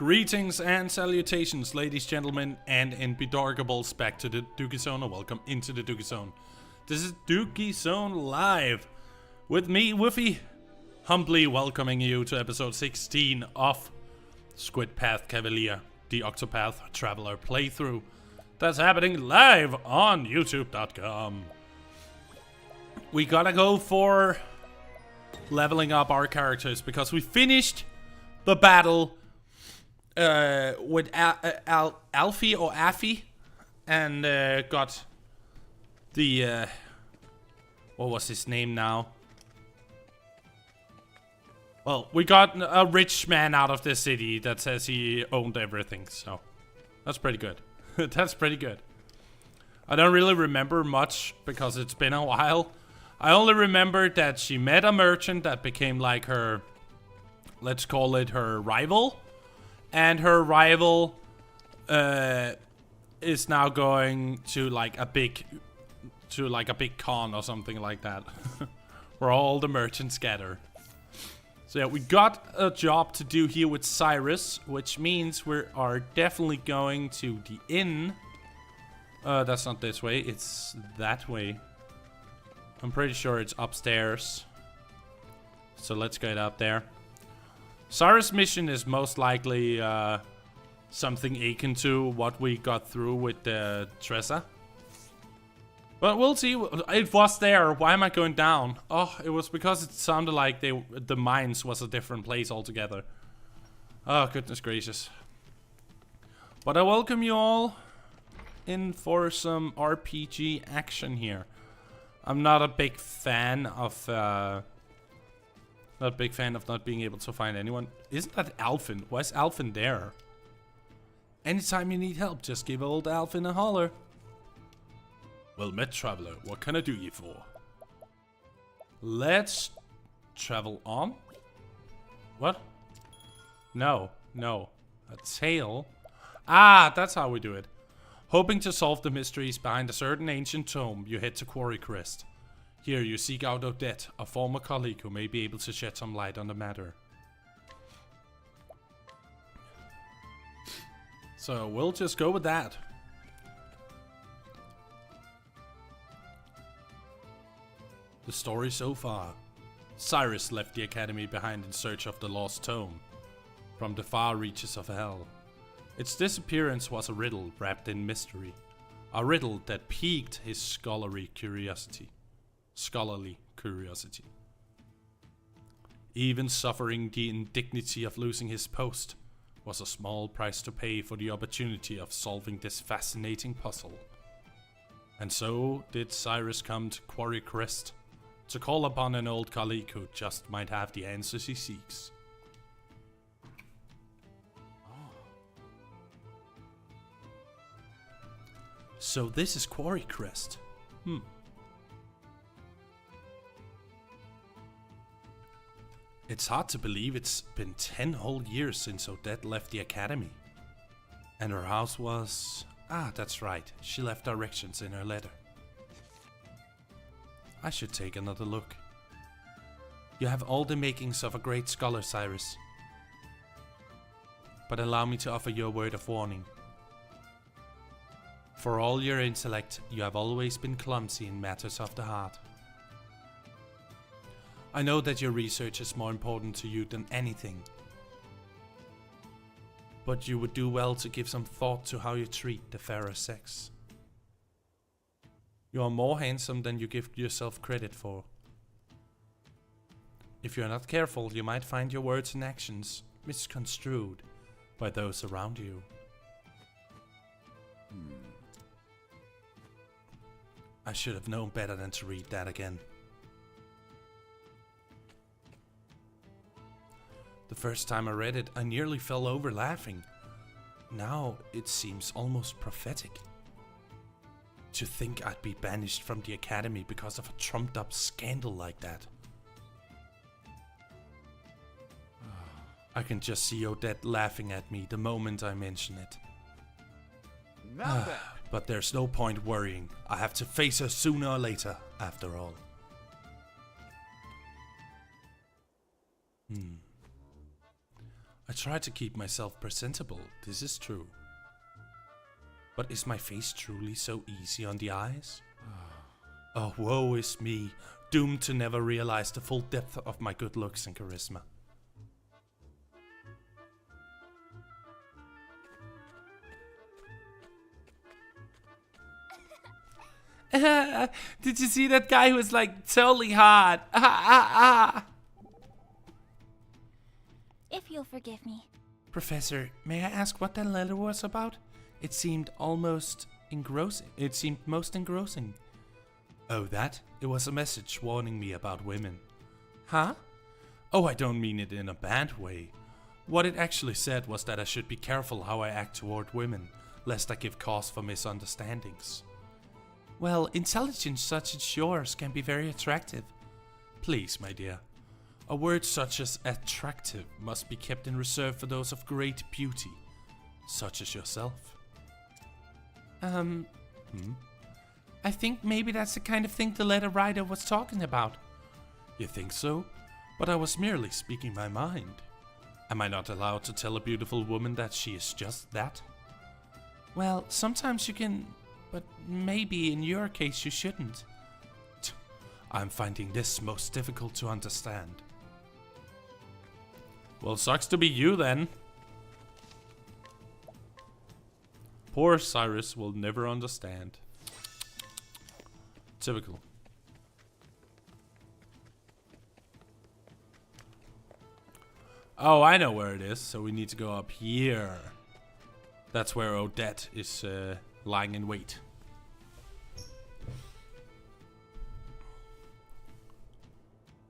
Greetings and salutations, ladies, gentlemen, and bedorgables back to the DUGGIE Zone, or welcome into the DUGGIE Zone. This is DUGGIE Zone Live, with me, Woofy, humbly welcoming you to episode 16 of Squidpath Cavalier, the Octopath Traveler playthrough that's happening live on YouTube.com. We gotta go for leveling up our characters because we finished the battle with Alfie or Affy, and got the what was his name now? Well, we got a rich man out of the city that says he owned everything, so that's pretty good. That's pretty good. I don't really remember much because it's been a while. I only remember that she met a merchant that became like her, let's call it her rival. And her rival is now going to like a big con or something like that, where all the merchants gather. So yeah, we got a job to do here with Cyrus, which means we are definitely going to the inn. That's not this way, it's that way. I'm pretty sure it's upstairs. So let's get up there. Cyrus' mission is most likely something akin to what we got through with Tressa. But we'll see. It was there. Why am I going down? Oh, it was because it sounded like the mines was a different place altogether. Oh, goodness gracious. But I welcome you all in for some RPG action here. I'm not a big fan of not being able to find anyone. Isn't that Alfin? Why is Alfin there? Anytime you need help, just give old Alfin a holler. Well met, traveler. What can I do you for? Let's travel on. What? No. A tail? Ah, that's how we do it. Hoping to solve the mysteries behind a certain ancient tome, you head to Quarry Crest. Here you seek out Odette, a former colleague who may be able to shed some light on the matter. So we'll just go with that. The story so far. Cyrus left the academy behind in search of the lost tome from the far reaches of hell. Its disappearance was a riddle wrapped in mystery. A riddle that piqued his scholarly curiosity. Even suffering the indignity of losing his post was a small price to pay for the opportunity of solving this fascinating puzzle. And so did Cyrus come to Quarry Crest to call upon an old colleague who just might have the answers he seeks. So this is Quarry Crest. It's hard to believe it's been 10 whole years since Odette left the academy. And her house was... Ah, that's right. She left directions in her letter. I should take another look. You have all the makings of a great scholar, Cyrus. But allow me to offer you a word of warning. For all your intellect, you have always been clumsy in matters of the heart. I know that your research is more important to you than anything. But you would do well to give some thought to how you treat the fairer sex. You are more handsome than you give yourself credit for. If you are not careful, you might find your words and actions misconstrued by those around you. I should have known better than to read that again. The first time I read it, I nearly fell over laughing. Now it seems almost prophetic. To think I'd be banished from the academy because of a trumped up scandal like that. I can just see Odette laughing at me the moment I mention it. But there's no point worrying. I have to face her sooner or later, after all. I try to keep myself presentable, this is true. But is my face truly so easy on the eyes? Oh, woe is me, doomed to never realize the full depth of my good looks and charisma. Did you see that guy who was like totally hot? If you'll forgive me. Professor, may I ask what that letter was about? It seemed almost engrossing. It seemed most engrossing. Oh, that? It was a message warning me about women. Huh? Oh, I don't mean it in a bad way. What it actually said was that I should be careful how I act toward women, lest I give cause for misunderstandings. Well, intelligence such as yours can be very attractive. Please, my dear. A word such as attractive must be kept in reserve for those of great beauty, such as yourself. I think maybe that's the kind of thing the letter writer was talking about. You think so? But I was merely speaking my mind. Am I not allowed to tell a beautiful woman that she is just that? Well, sometimes you can, but maybe in your case you shouldn't. I'm finding this most difficult to understand. Well, sucks to be you then. Poor Cyrus will never understand. Typical. Oh, I know where it is, so we need to go up here. That's where Odette is lying in wait.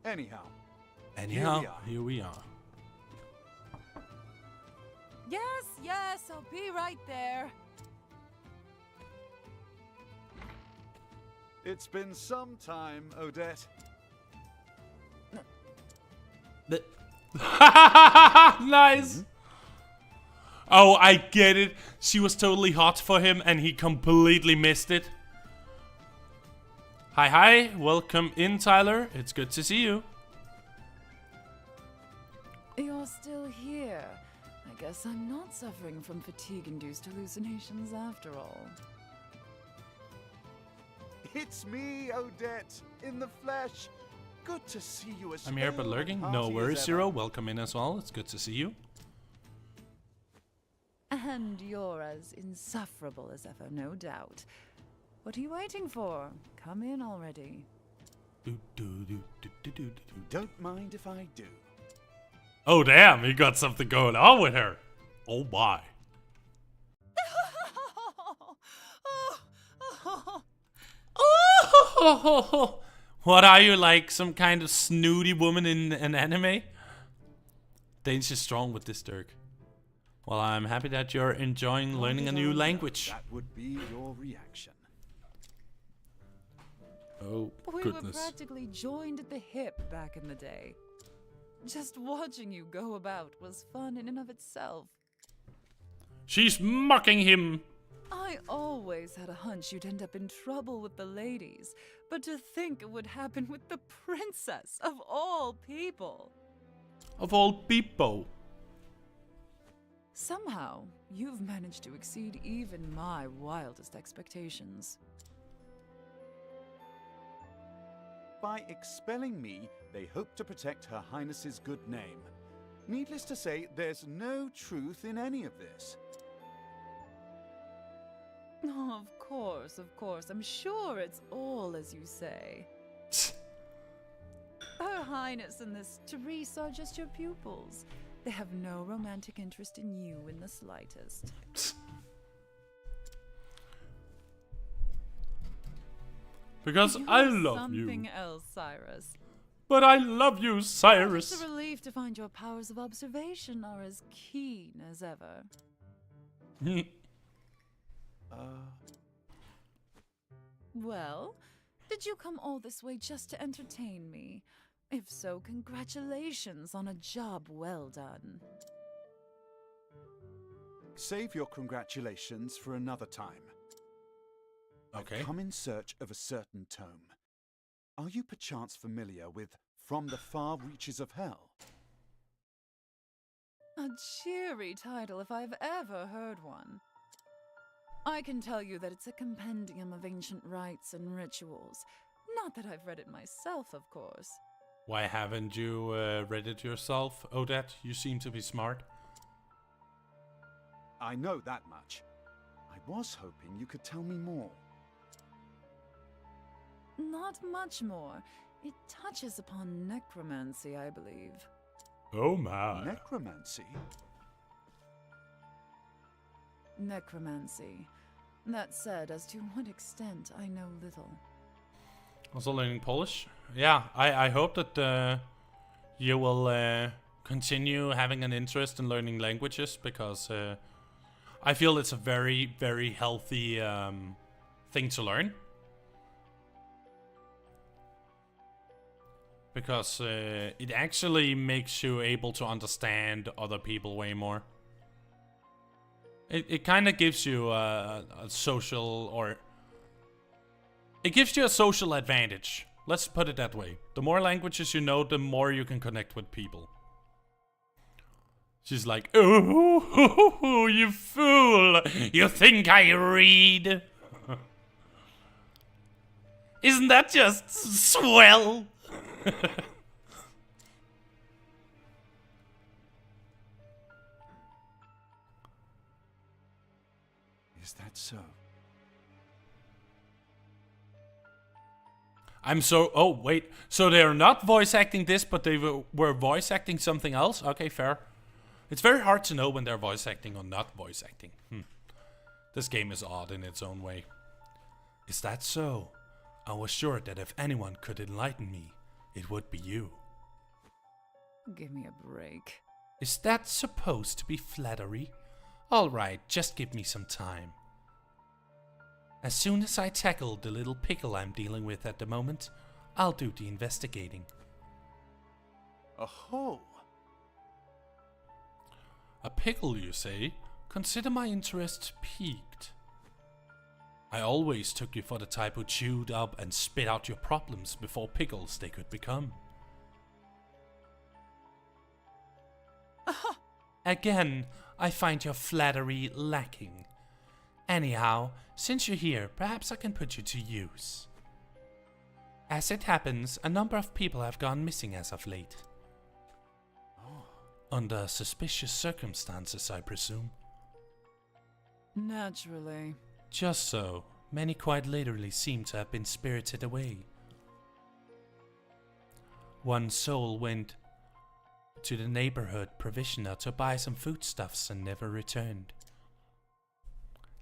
Anyhow, Here we are. Yes, I'll be right there. It's been some time, Odette. Nice. Oh, I get it. She was totally hot for him and he completely missed it. Hi. Welcome in, Tyler. It's good to see you. You're still here. I guess I'm not suffering from fatigue-induced hallucinations after all. It's me, Odette, in the flesh. Good to see you as I'm here but lurking. No worries, Zero. Welcome in as well. It's good to see you. And you're as insufferable as ever, no doubt. What are you waiting for? Come in already. Don't mind if I do. Oh, damn. He got something going on with her. Oh, my. What are you, like some kind of snooty woman in an anime? Danish is strong with this, Dirk. Well, I'm happy that you're enjoying learning a new language. That would be your reaction. Oh, We goodness. were practically joined at the hip back in the day. Just watching you go about was fun in and of itself. She's mocking him. I always had a hunch you'd end up in trouble with the ladies, but to think it would happen with the princess of all people. Of all people. Somehow, you've managed to exceed even my wildest expectations. By expelling me, they hope to protect Her Highness's good name. Needless to say, there's no truth in any of this. Oh, of course. I'm sure it's all as you say. Her Highness and this Therese are just your pupils. They have no romantic interest in you in the slightest. Because I love you. Something else, Cyrus. But I love you, Cyrus. It's a relief to find your powers of observation are as keen as ever. Well, did you come all this way just to entertain me? If so, congratulations on a job well done. Save your congratulations for another time. Okay. I've come in search of a certain tome. Are you perchance familiar with From the Far Reaches of Hell? A cheery title if I've ever heard one. I can tell you that it's a compendium of ancient rites and rituals. Not that I've read it myself, of course. Why haven't you read it yourself, Odette? You seem to be smart. I know that much. I was hoping you could tell me more. Not much more. It touches upon necromancy, I believe. Oh my. Necromancy? Necromancy. That said, as to what extent, I know little. Also learning Polish? Yeah, I hope that you will continue having an interest in learning languages, because I feel it's a very, very healthy thing to learn. Because it actually makes you able to understand other people way more. It kind of gives you a social, or it gives you a social advantage. Let's put it that way. The more languages you know, the more you can connect with people. She's like, oh, you fool! You think I read? Isn't that just swell? Is that so? I'm so... Oh, wait. So they're not voice acting this, but they were voice acting something else? Okay, fair. It's very hard to know when they're voice acting or not voice acting. This game is odd in its own way. Is that so? I was sure that if anyone could enlighten me, it would be you. Give me a break. Is that supposed to be flattery? Alright, just give me some time. As soon as I tackle the little pickle I'm dealing with at the moment, I'll do the investigating. Aho! A pickle, you say? Consider my interest piqued. I always took you for the type who chewed up and spit out your problems before pickles they could become. Again, I find your flattery lacking. Anyhow, since you're here, perhaps I can put you to use. As it happens, a number of people have gone missing as of late. Under suspicious circumstances, I presume. Naturally. Just so. Many quite literally seem to have been spirited away. One soul went to the neighborhood provisioner to buy some foodstuffs and never returned.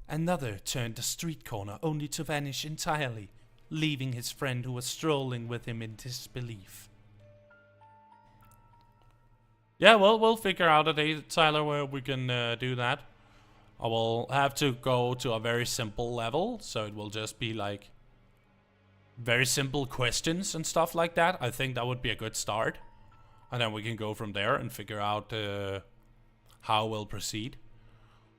Another turned a street corner only to vanish entirely, leaving his friend who was strolling with him in disbelief. Yeah, well, we'll figure out a day, Tyler, where we can do that. I will have to go to a very simple level, so it will just be like very simple questions and stuff like that. I think that would be a good start. And then we can go from there and figure out how we'll proceed.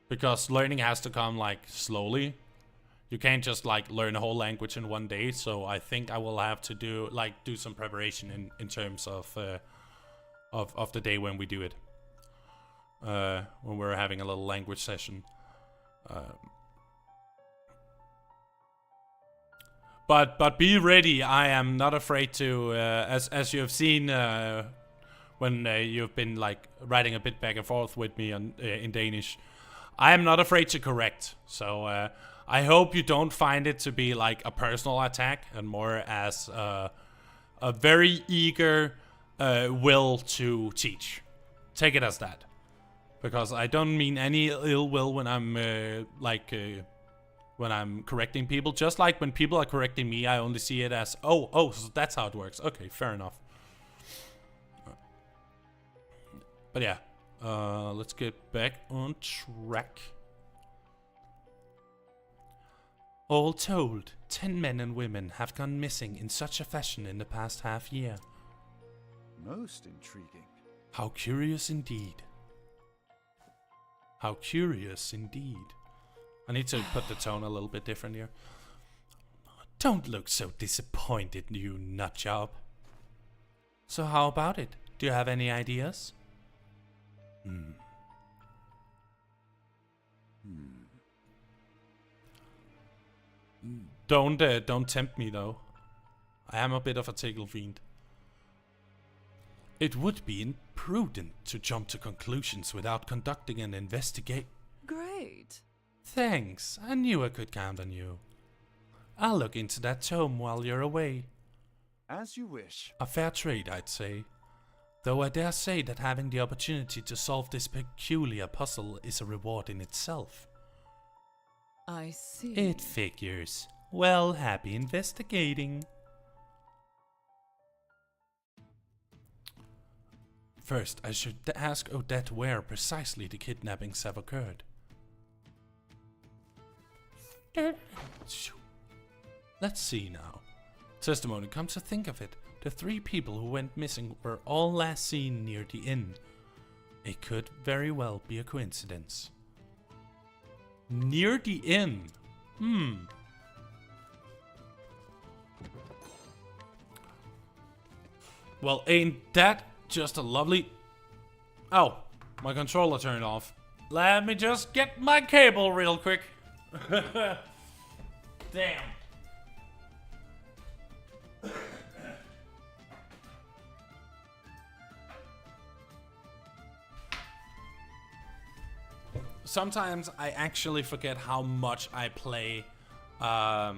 Because learning has to come like slowly. You can't just like learn a whole language in one day. So I think I will have to do some preparation in terms of the day when we do it. When we're having a little language session. But be ready. I am not afraid to, as you have seen when you've been like writing a bit back and forth with me in Danish. I am not afraid to correct. So I hope you don't find it to be like a personal attack and more as a very eager will to teach. Take it as that. Because I don't mean any ill will when I'm when I'm correcting people. Just like when people are correcting me, I only see it as, oh, so that's how it works. Okay, fair enough. But yeah, let's get back on track. All told, 10 men and women have gone missing in such a fashion in the past half year. Most intriguing. How curious indeed. How curious indeed. I need to put the tone a little bit different here. Don't look so disappointed, you nutjob. So how about it? Do you have any ideas? Don't tempt me though. I am a bit of a tickle fiend. It would be imprudent to jump to conclusions without conducting an investigation. Great. Thanks, I knew I could count on you. I'll look into that tome while you're away. As you wish. A fair trade, I'd say. Though I dare say that having the opportunity to solve this peculiar puzzle is a reward in itself. I see. It figures. Well, happy investigating. First, I should ask Odette where precisely the kidnappings have occurred. Let's see now. Testimony, come to think of it, the 3 people who went missing were all last seen near the inn. It could very well be a coincidence. Near the inn? Well, ain't that just a lovely... Oh, my controller turned off. Let me just get my cable real quick. Damn. Sometimes I actually forget how much I play, how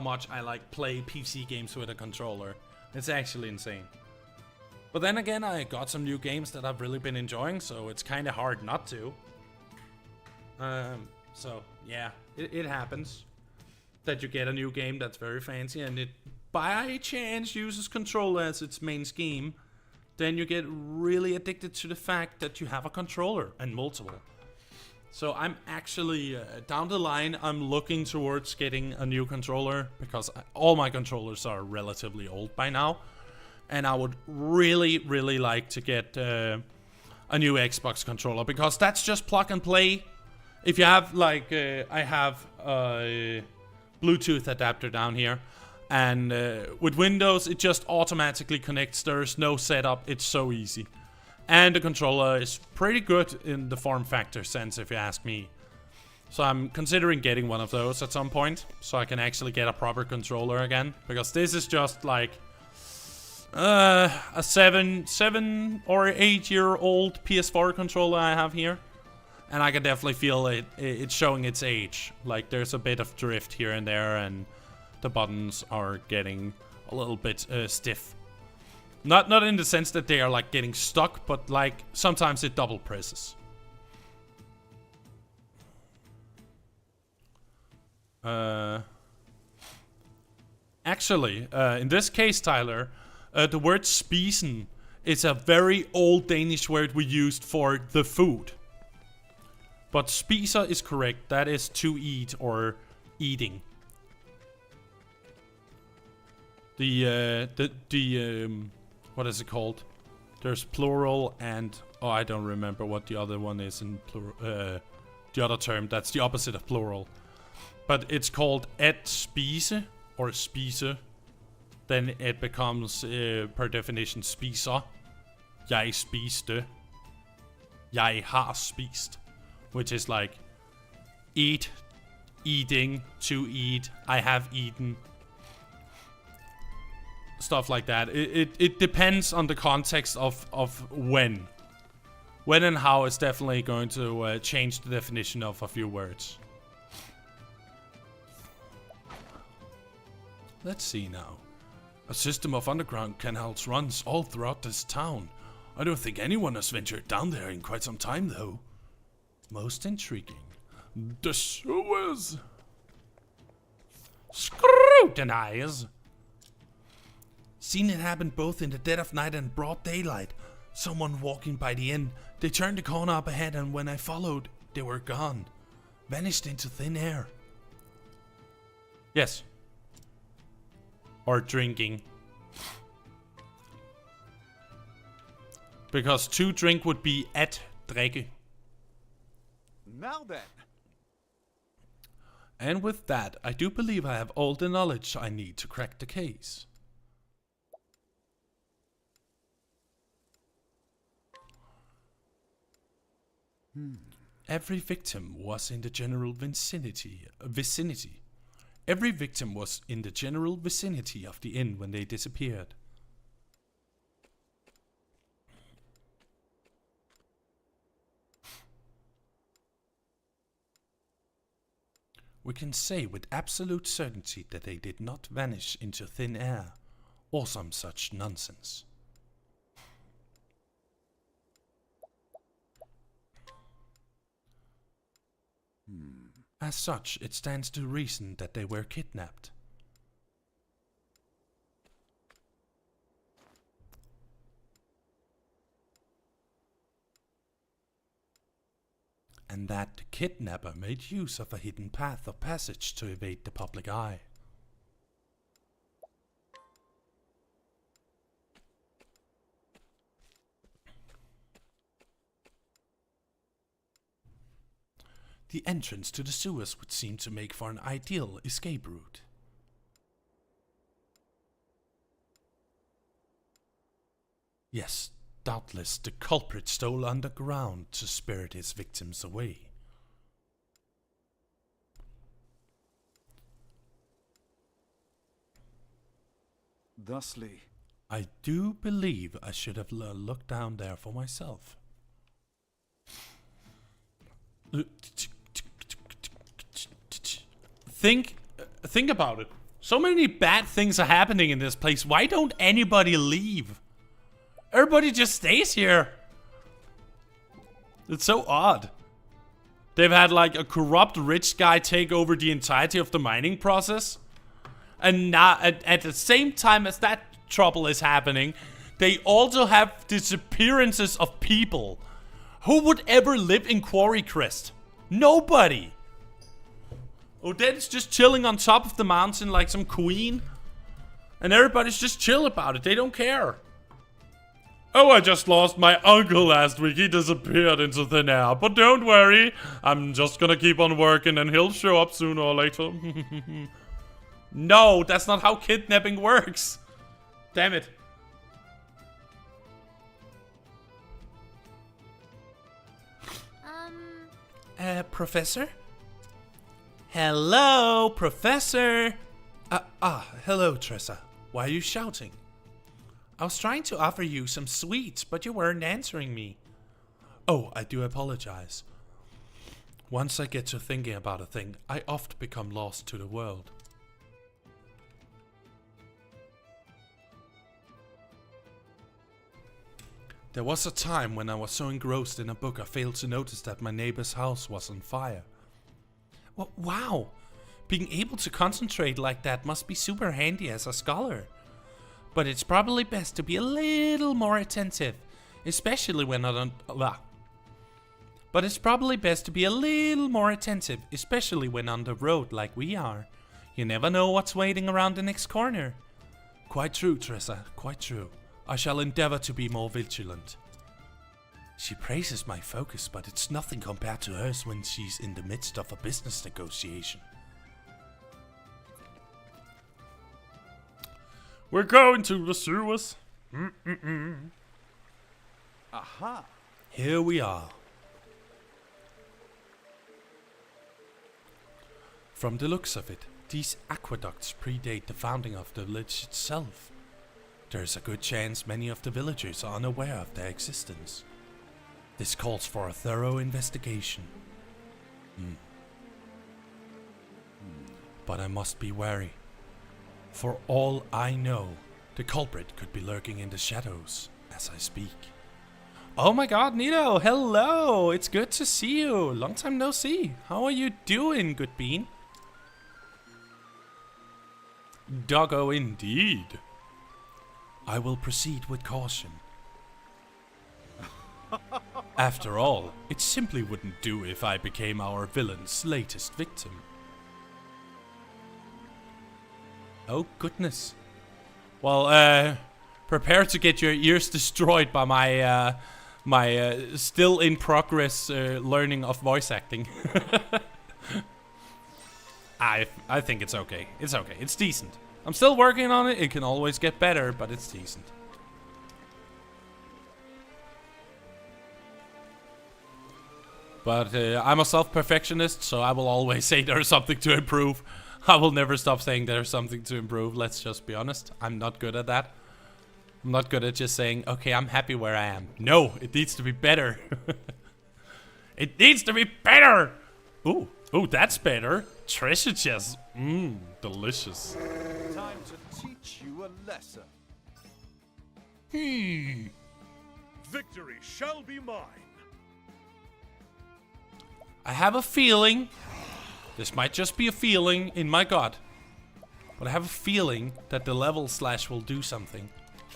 much I like play PC games with a controller. It's actually insane. But then again, I got some new games that I've really been enjoying, so it's kind of hard not to. So yeah, it happens that you get a new game that's very fancy and it by chance uses controller as its main scheme. Then you get really addicted to the fact that you have a controller and multiple. So I'm actually, down the line, I'm looking towards getting a new controller because all my controllers are relatively old by now. And I would really, really like to get a new Xbox controller because that's just plug and play. If you have, like, I have a Bluetooth adapter down here. And with Windows, it just automatically connects. There's no setup. It's so easy. And the controller is pretty good in the form factor sense, if you ask me. So I'm considering getting one of those at some point, so I can actually get a proper controller again. Because this is just like a 7 or 8 year old PS4 controller I have here. And I can definitely feel it's showing its age. Like there's a bit of drift here and there, and the buttons are getting a little bit stiff. Not in the sense that they are like getting stuck, but like sometimes it double presses. Actually, in this case, Tyler, the word spisen is a very old Danish word we used for the food. But spiser is correct. That is to eat or eating. What is it called? There's plural and... Oh, I don't remember what the other one is in plural. The other term, that's the opposite of plural. But it's called at spise or spise. Then it becomes, per definition, spiser. Jeg spiste. Jeg har spist. Which is like, eat, eating, to eat, I have eaten. Stuff like that. It depends on the context of when. When and how is definitely going to change the definition of a few words. Let's see now. A system of underground canals runs all throughout this town. I don't think anyone has ventured down there in quite some time though. Most intriguing. The sewers. Scrutinize. Seen it happen both in the dead of night and broad daylight. Someone walking by the inn. They turned the corner up ahead and when I followed, they were gone. Vanished into thin air. Yes. Or drinking. Because to drink would be at drikke. Now then. And with that, I do believe I have all the knowledge I need to crack the case. Every victim was in the general vicinity. Every victim was in the general vicinity of the inn when they disappeared. We can say with absolute certainty that they did not vanish into thin air, or some such nonsense. As such, it stands to reason that they were kidnapped. And that the kidnapper made use of a hidden path of passage to evade the public eye. The entrance to the sewers would seem to make for an ideal escape route. Yes, doubtless the culprit stole underground to spirit his victims away. Thusly, I do believe I should have looked down there for myself. Think about it. So many bad things are happening in this place. Why don't anybody leave? Everybody just stays here. It's so odd. They've had like a corrupt rich guy take over the entirety of the mining process. And now, at the same time as that trouble is happening, they also have disappearances of people. Who would ever live in Quarry Crest? Nobody. Odette's just chilling on top of the mountain like some queen. And everybody's just chill about it. They don't care. Oh, I just lost my uncle last week. He disappeared into thin air. But don't worry. I'm just gonna keep on working and he'll show up sooner or later. No, that's not how kidnapping works. Damn it. Professor? Hello, Professor! Hello, Tressa. Why are you shouting? I was trying to offer you some sweets, but you weren't answering me. Oh, I do apologize. Once I get to thinking about a thing, I oft become lost to the world. There was a time when I was so engrossed in a book I failed to notice that my neighbor's house was on fire. Well, wow! Being able to concentrate like that must be super handy as a scholar. But it's probably best to be a little more attentive, especially when on the road like we are. You never know what's waiting around the next corner. Quite true, Tressa, quite true. I shall endeavor to be more vigilant. She praises my focus, but it's nothing compared to hers when she's in the midst of a business negotiation. We're going to the sewers. aha! Here we are. From the looks of it, these aqueducts predate the founding of the village itself. There's a good chance many of the villagers are unaware of their existence. This calls for a thorough investigation. But I must be wary. For all I know, the culprit could be lurking in the shadows as I speak. Oh my god, Nito! Hello! It's good to see you! Long time no see. How are you doing, good bean? Doggo indeed. I will proceed with caution. After all, it simply wouldn't do if I became our villain's latest victim. Oh goodness. Well, prepare to get your ears destroyed by my still in progress learning of voice acting. I think it's okay. It's okay. It's decent. I'm still working on it. It can always get better, but it's decent. But I'm a self-perfectionist, so I will always say there's something to improve. I will never stop saying there's something to improve. Let's just be honest. I'm not good at that. I'm not good at just saying, okay, I'm happy where I am. No, it needs to be better. It needs to be better. Ooh, that's better. Treasure chest. Delicious. Time to teach you a lesson. Victory shall be mine. I have a feeling, this might just be a feeling in my gut, but I have a feeling that the level slash will do something.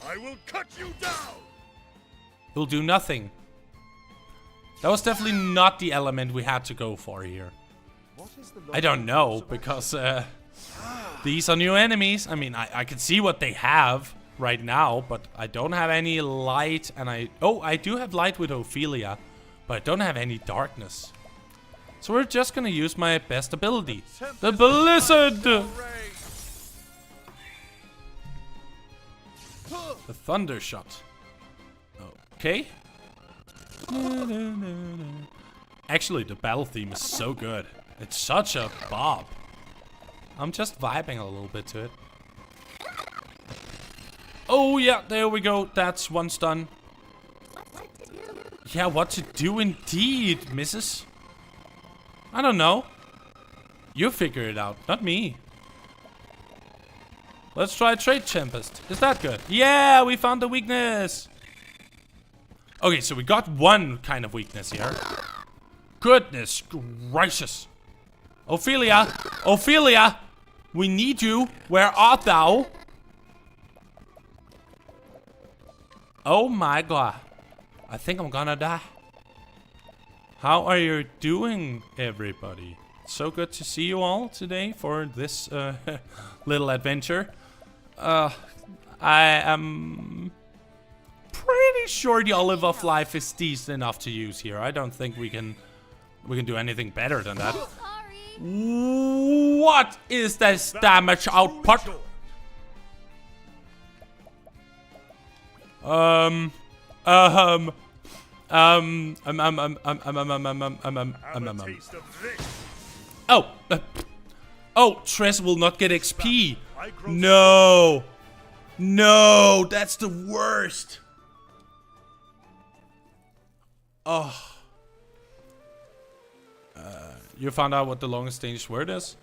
I will cut you down. It'll do nothing. That was definitely not the element we had to go for here. What is the I don't know, because these are new enemies. I mean, I can see what they have right now, but I don't have any light, and I do have light with Ophelia, but I don't have any darkness. So we're just gonna use my best ability. The Blizzard! The Thunder Shot. Okay. Actually, the battle theme is so good. It's such a bop. I'm just vibing a little bit to it. Oh yeah, there we go. That's one stun. Yeah, what to do indeed, Mrs. I don't know. You figure it out, not me. Let's try Trade Tempest. Is that good? Yeah, we found the weakness. Okay, so we got one kind of weakness here. Goodness gracious. Ophelia! Ophelia! We need you. Where art thou? Oh my god. I think I'm gonna die. How are you doing, everybody? So good to see you all today for this little adventure. I am pretty sure the Olive of Life is decent enough to use here. I don't think we can do anything better than that. What is this damage output? Oh, Tress will not get XP. No. No, that's the worst. Oh. You found out what the longest Danish word is?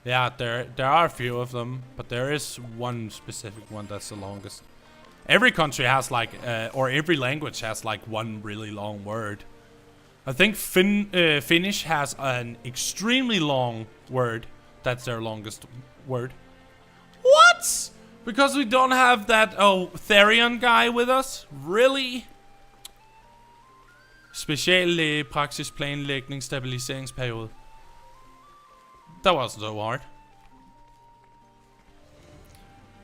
Yeah, there are a few of them, but there is one specific one that's the longest. Every country has like, or every language has like one really long word. I think Finnish has an extremely long word. That's their longest word. What? Because we don't have that, Therion guy with us? Really? Special praksis planlægning stabiliseringsperiode. That wasn't so hard.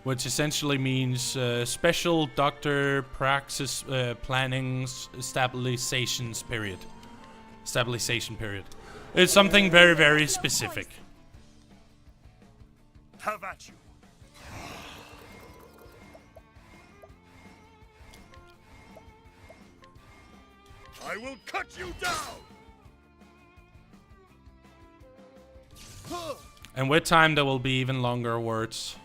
Which essentially means special doctor praxis planning stabilizations period. Stabilization period. It's something very, very specific. Have at you. I will cut you down. And with time, there will be even longer words.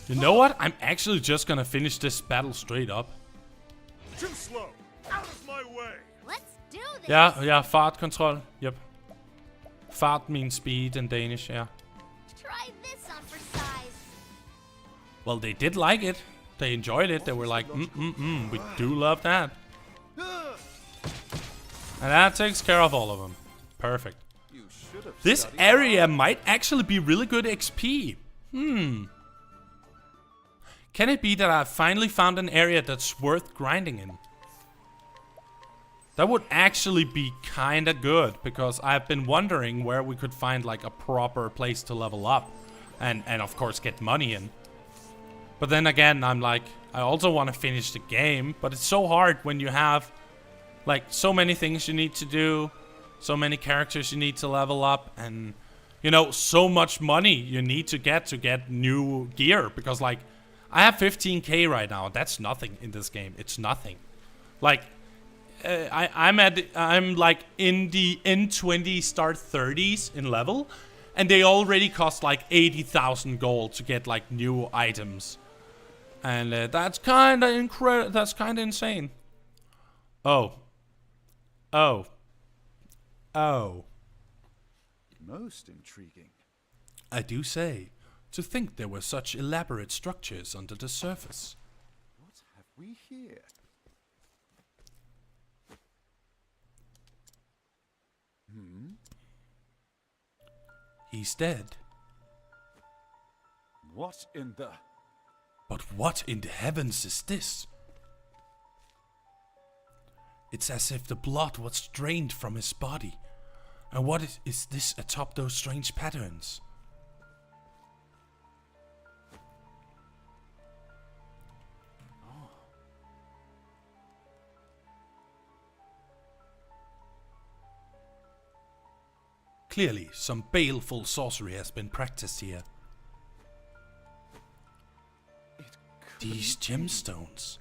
You know what? I'm actually just gonna finish this battle straight up. Too slow. Out of my way. Let's do this. Yeah, fart control. Yep. Fart means speed in Danish, yeah. Try this on for size. Well, they did like it. They enjoyed it. They were like, we do love that. And that takes care of all of them. Perfect. This area might actually be really good XP. Can it be that I finally found an area that's worth grinding in? That would actually be kinda good, because I've been wondering where we could find like a proper place to level up. And of course get money in. But then again, I'm like, I also want to finish the game, but it's so hard when you have like so many things you need to do, so many characters you need to level up, and you know, so much money you need to get new gear, because like I have 15k right now. That's nothing in this game. It's nothing. Like, I'm like in the N20 start 30s in level, and they already cost like 80,000 gold to get like new items, and that's kind of That's kind of insane. Oh. Most intriguing. I do say, to think there were such elaborate structures under the surface. What have we here? He's dead. What in the... But what in the heavens is this? It's as if the blood was drained from his body. And what is this atop those strange patterns? Clearly, some baleful sorcery has been practiced here. These gemstones.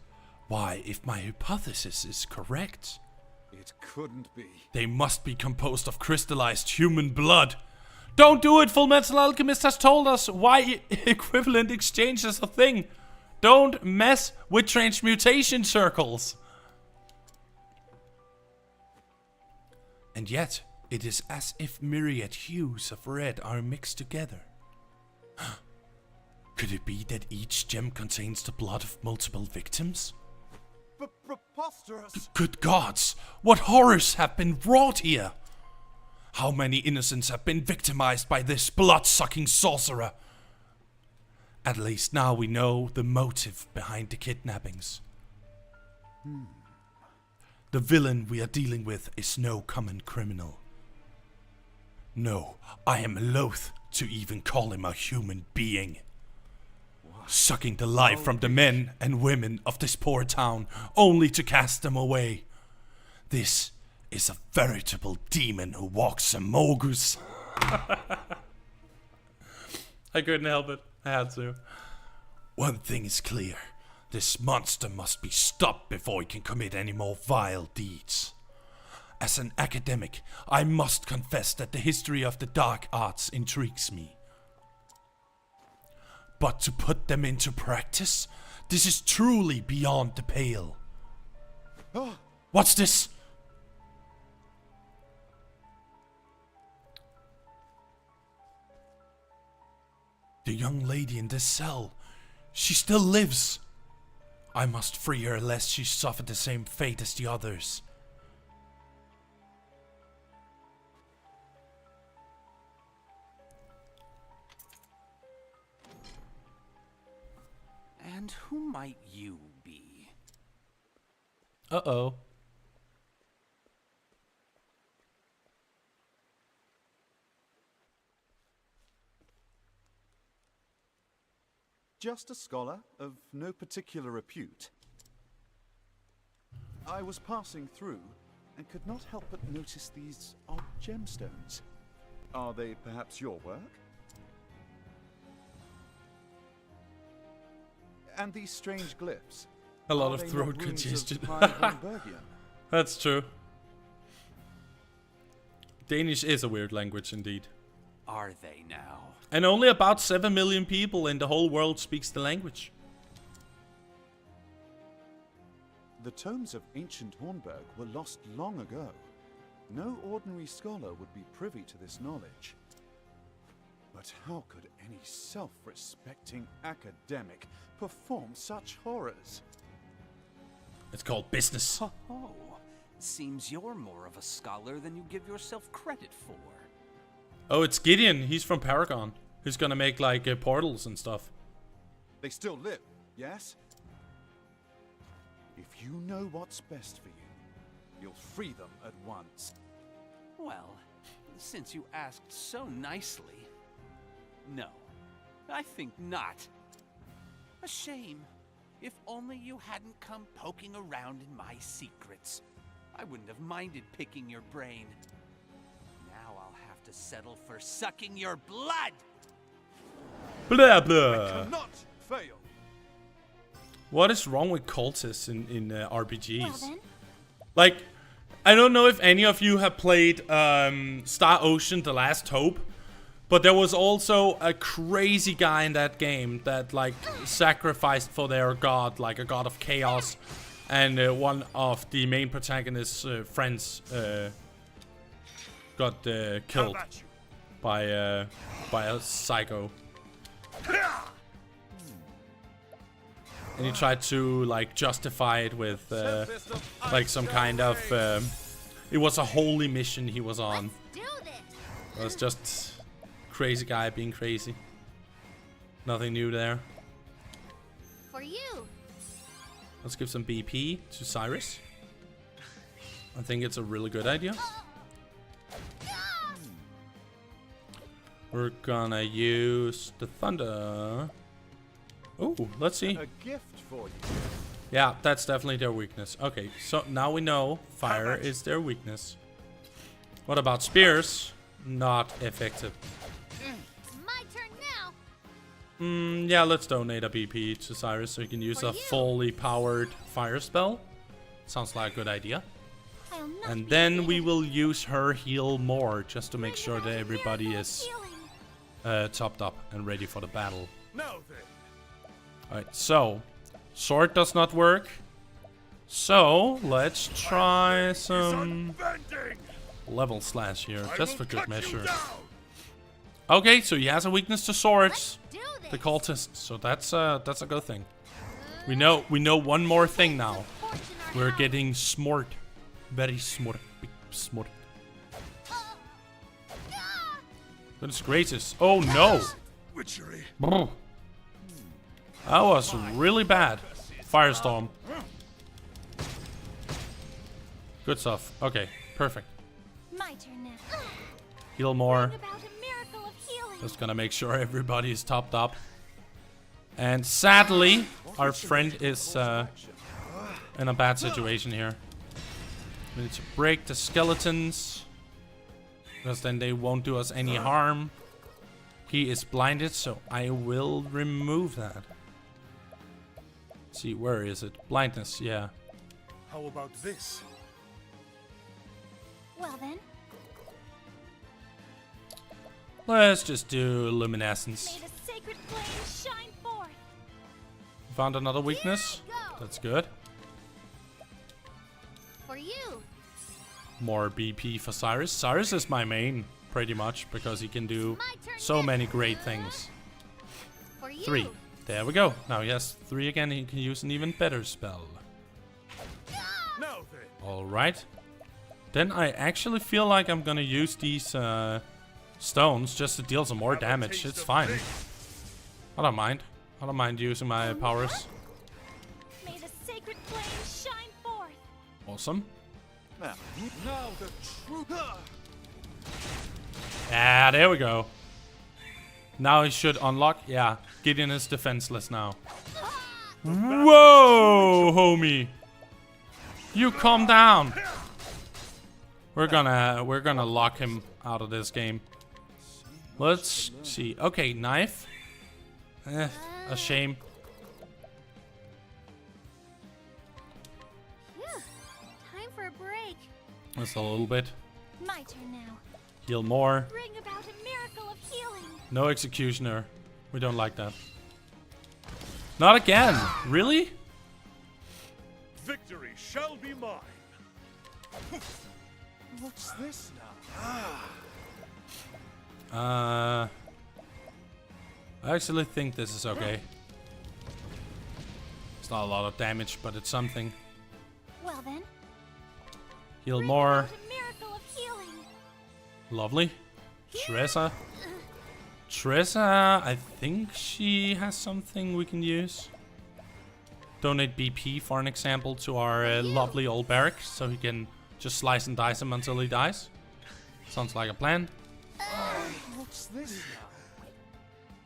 Why, if my hypothesis is correct, It couldn't be. they must be composed of crystallized human blood. Don't do it, Full Metal Alchemist has told us why equivalent exchange is a thing. Don't mess with transmutation circles. And yet, it is as if myriad hues of red are mixed together. Could it be that each gem contains the blood of multiple victims? Preposterous! Good gods, what horrors have been wrought here? How many innocents have been victimized by this blood-sucking sorcerer? At least now we know the motive behind the kidnappings. The villain we are dealing with is no common criminal. No, I am loath to even call him a human being. Sucking the life from the men and women of this poor town, only to cast them away. This is a veritable demon who walks among us. I couldn't help it. I had to. One thing is clear. This monster must be stopped before he can commit any more vile deeds. As an academic, I must confess that the history of the dark arts intrigues me. But to put them into practice, this is truly beyond the pale. What's this? The young lady in this cell, she still lives. I must free her lest she suffer the same fate as the others. And who might you be? Uh-oh. Just a scholar of no particular repute. I was passing through and could not help but notice these odd gemstones. Are they perhaps your work? And these strange glyphs. A lot Are of they throat not runes of congestion. High Hornburgian? That's true. Danish is a weird language indeed. Are they now? And only about 7 million people in the whole world speaks the language. The tomes of ancient Hornburg were lost long ago. No ordinary scholar would be privy to this knowledge. But how could any self-respecting academic perform such horrors? It's called business. Oh, seems you're more of a scholar than you give yourself credit for. Oh, it's Gideon. He's from Paragon. He's gonna make like portals and stuff. They still live, yes? If you know what's best for you, you'll free them at once. Well, since you asked so nicely, no, I think not. A shame. If only you hadn't come poking around in my secrets. I wouldn't have minded picking your brain. Now I'll have to settle for sucking your blood! Blah blah. Cannot fail. What is wrong with cultists in RPGs? Well then, Like, I don't know if any of you have played Star Ocean: The Last Hope, but there was also a crazy guy in that game that like sacrificed for their god, like a god of chaos, and one of the main protagonist's friends got How killed about you? by a psycho. And he tried to like justify it with like some kind of it was a holy mission he was on. do this. It was just crazy guy being crazy. Nothing new there. For you. Let's give some BP to Cyrus. I think it's a really good idea. We're gonna use the thunder. Oh, let's see. A gift for you. Yeah, that's definitely their weakness. Okay, so now we know fire is their weakness. What about spears? Not effective. My turn now. Yeah, let's donate a BP to Cyrus so he can use For a you. fully powered fire spell. Sounds like a good idea. I'll not And be then we defeated. will use her heal more just to make Bring sure about that a everybody miracle of is healing. topped up and ready for the battle. Now then. Alright, so sword does not work. So let's try Is some unbending. level slash here, I just will for good cut you measure. down. Okay, so he has a weakness to swords, Do this. the cultist. So that's a good thing. We know one more thing now. Fortune our We're house. getting smart, very smart, big smart. Goodness gracious! Oh no! Witchery. Brr. That was really bad. Firestorm. Good stuff. Okay, perfect. My turn now. Heal more. Bring about a miracle of healing. Just gonna make sure everybody is topped up. And sadly, our friend is in a bad situation here. We need to break the skeletons, because then they won't do us any harm. He is blinded, so I will remove that. Let's see, where is it? Blindness, yeah. How about this? Well then, Let's just do luminescence. may the sacred flame shine forth. Found another weakness. Here I go. That's good. For you. More BP for Cyrus. Cyrus is my main, pretty much, because he can do My turn so next. many great things. For you. 3. There we go. Now he has 3 again. He can use an even better spell. Now then. Alright. Then I actually feel like I'm gonna use these stones just to deal some more Have a damage. taste It's of fine. this. I don't mind. I don't mind using my powers. May the sacred flame shine forth. Awesome. Now the truth. Ah, there we go. Now he should unlock. Yeah, Gideon is defenseless now. Whoa, homie. You calm down. We're gonna lock him out of this game. Let's see. Okay, knife. A shame. Phew. Time for a break. Just a little bit. My turn now. Heal more. Bring about a miracle of healing. No executioner. We don't like that. Not again. Really? Victory shall be mine. What's this now? I actually think this is okay. It's not a lot of damage, but it's something. Well then, Heal bring more. about a miracle of healing. Lovely. Tressa. Tressa, I think she has something we can use. Donate BP, for an example, to our lovely old barrack, so he can just slice and dice him until he dies. Sounds like a plan. What's this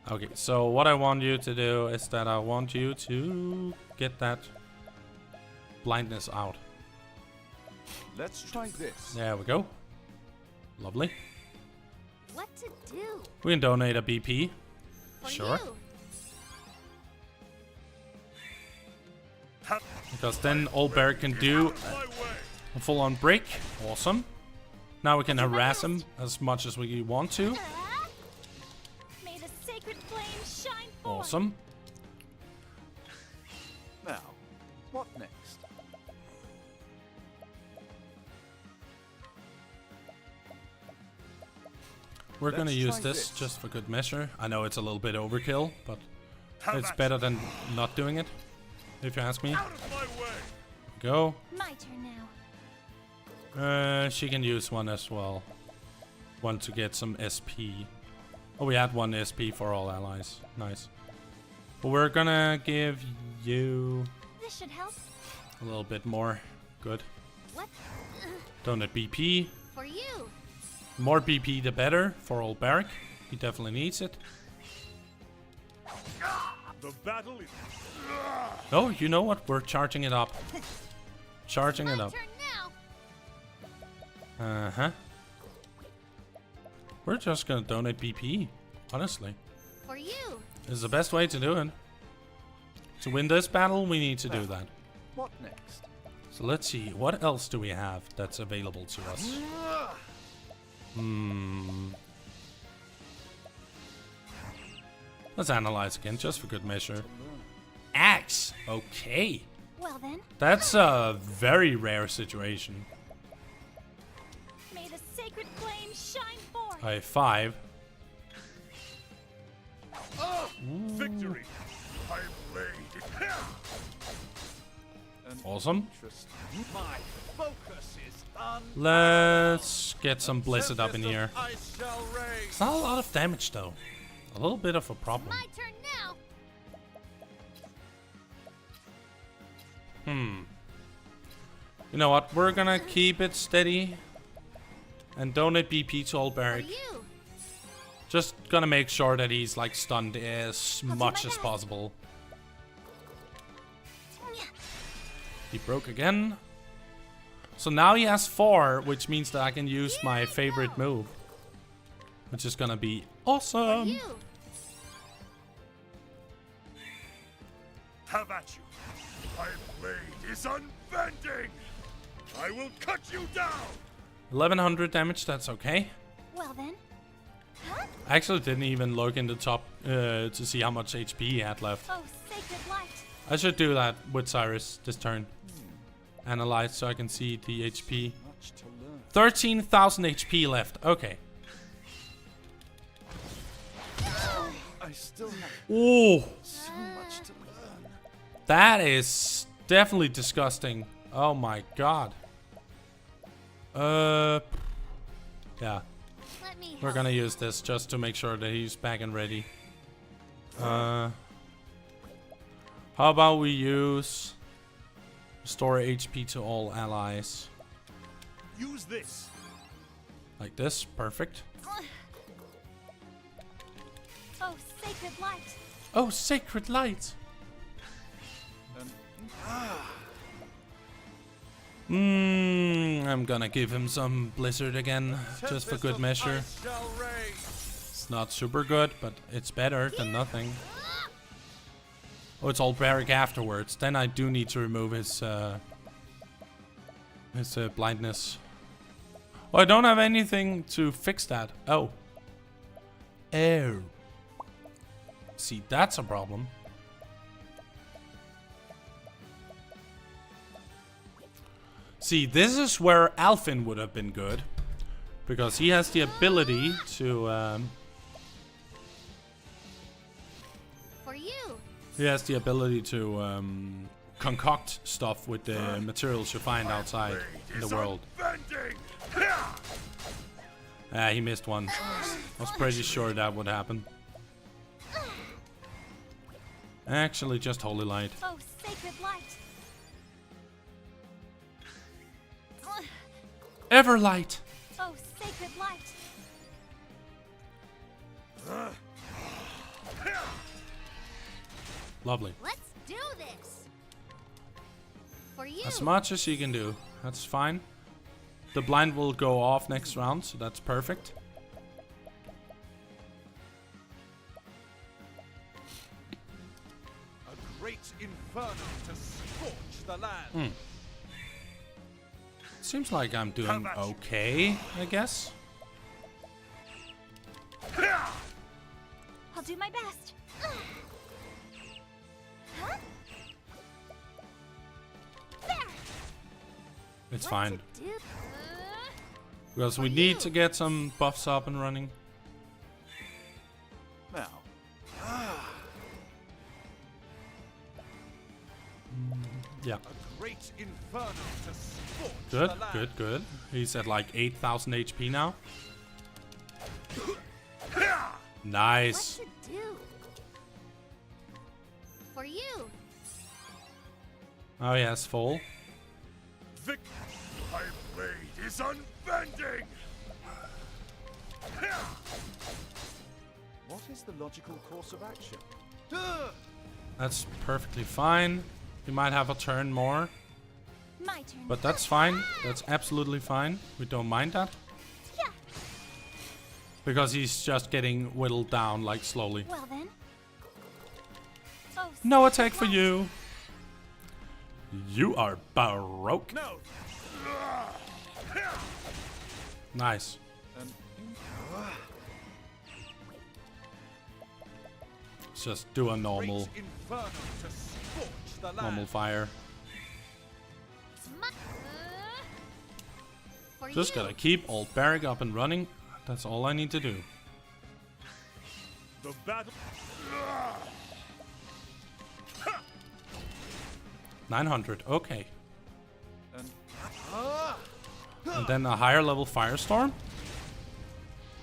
now? Okay, so what I want you to do is that I want you to get that blindness out. Let's try this. There we go. Lovely. What to do? We can donate a BP. For Sure. you. Because then old Barrack can do My way. a full-on break. Awesome. Now we can harass him as much as we want to. May the sacred flame shine forth. Awesome. Now, what next? We're gonna Let's use try this this. just for good measure. I know it's a little bit overkill, but Have it's at better than not doing it, if you ask me. Out of my way. Go. My turn now. She can use one as well. One to get some SP. Oh, we had one SP for all allies. Nice. But we're gonna give you This should help. a little bit more. Good. What? Donate BP. For you. More BP the better for old Barrack. He definitely needs it. The battle is. Oh, you know what? We're charging it up. Charging it My up. turn now. Uh-huh. We're just gonna donate BP, honestly. For you. This is the best way to do it. To win this battle, we need to do that. What next? So let's see, what else do we have that's available to us? Let's analyze again, just for good measure. Axe! Okay. Well then, That's a very rare situation. may the sacred flame shine forth. I have 5. Victory. I blade. An Awesome. interest- My focus is on. Let's get some Blizzard up in here. I shall raise. It's not a lot of damage though. A little bit of a problem. My turn now. You know what? We're gonna keep it steady. And donate BP to old For Barrack. you. Just gonna make sure that he's like stunned as do much my as best. possible. He broke again. So now he has 4, which means that I can use my favorite move. Which is gonna be For awesome. you. Have at you. My blade is unbending. I will cut you down. 1100 damage, that's okay. Well then. Huh? I actually didn't even look in the top to see how much HP he had left. Oh, sacred light. I should do that with Cyrus this turn. Analyze so I can see the HP. Much to learn. 13,000 HP left. Okay. I still have Oh, so much to learn. that is definitely disgusting. Oh my god. Yeah. Let me We're help. gonna use this just to make sure that he's back and ready. How about we use restore HP to all allies. Use this. Like this, perfect. Oh, sacred light. Oh, sacred light! I'm gonna give him some Blizzard again, just for good measure. I shall raise. It's not super good, but it's better than nothing. Oh, it's old Barrack afterwards. Then I do need to remove his blindness. Oh, I don't have anything to fix that. Oh. Oh. See, that's a problem. See, this is where Alfin would have been good. Because he has the ability to, For you. he has the ability to, concoct stuff with the materials you find outside in the world. Unbending. Ah, he missed one. I was pretty sure that would happen. Actually, just Holy Light. Oh, sacred light. Everlight! Oh, sacred light. Lovely. Let's do this. For you. As much as you can do. That's fine. The blind will go off next round, so that's perfect. A great inferno to scorch the land. Seems like I'm doing okay, I guess. I'll do my best. Huh? There. It's What fine. to do? Because we need to get some buffs up and running. Now, Yeah. A great inferno to scorch Good, the land. good, good. He's at like 8,000 HP now. Nice. What to do? For you. Oh yes, full. Vic, my blade is unbending. what is the logical course of action? That's perfectly fine. He might have a turn more, My turn. but that's fine. That's absolutely fine. We don't mind that. Yeah. Because he's just getting whittled down, like, slowly. Well then. Oh, No attack for you. You are baroque. No. Nice. Let's just do a normal, Great inferno to scorch the land. normal fire. for Just you. gotta keep old Barrack up and running. That's all I need to do. The battle. 900, okay. And And then a higher level Firestorm.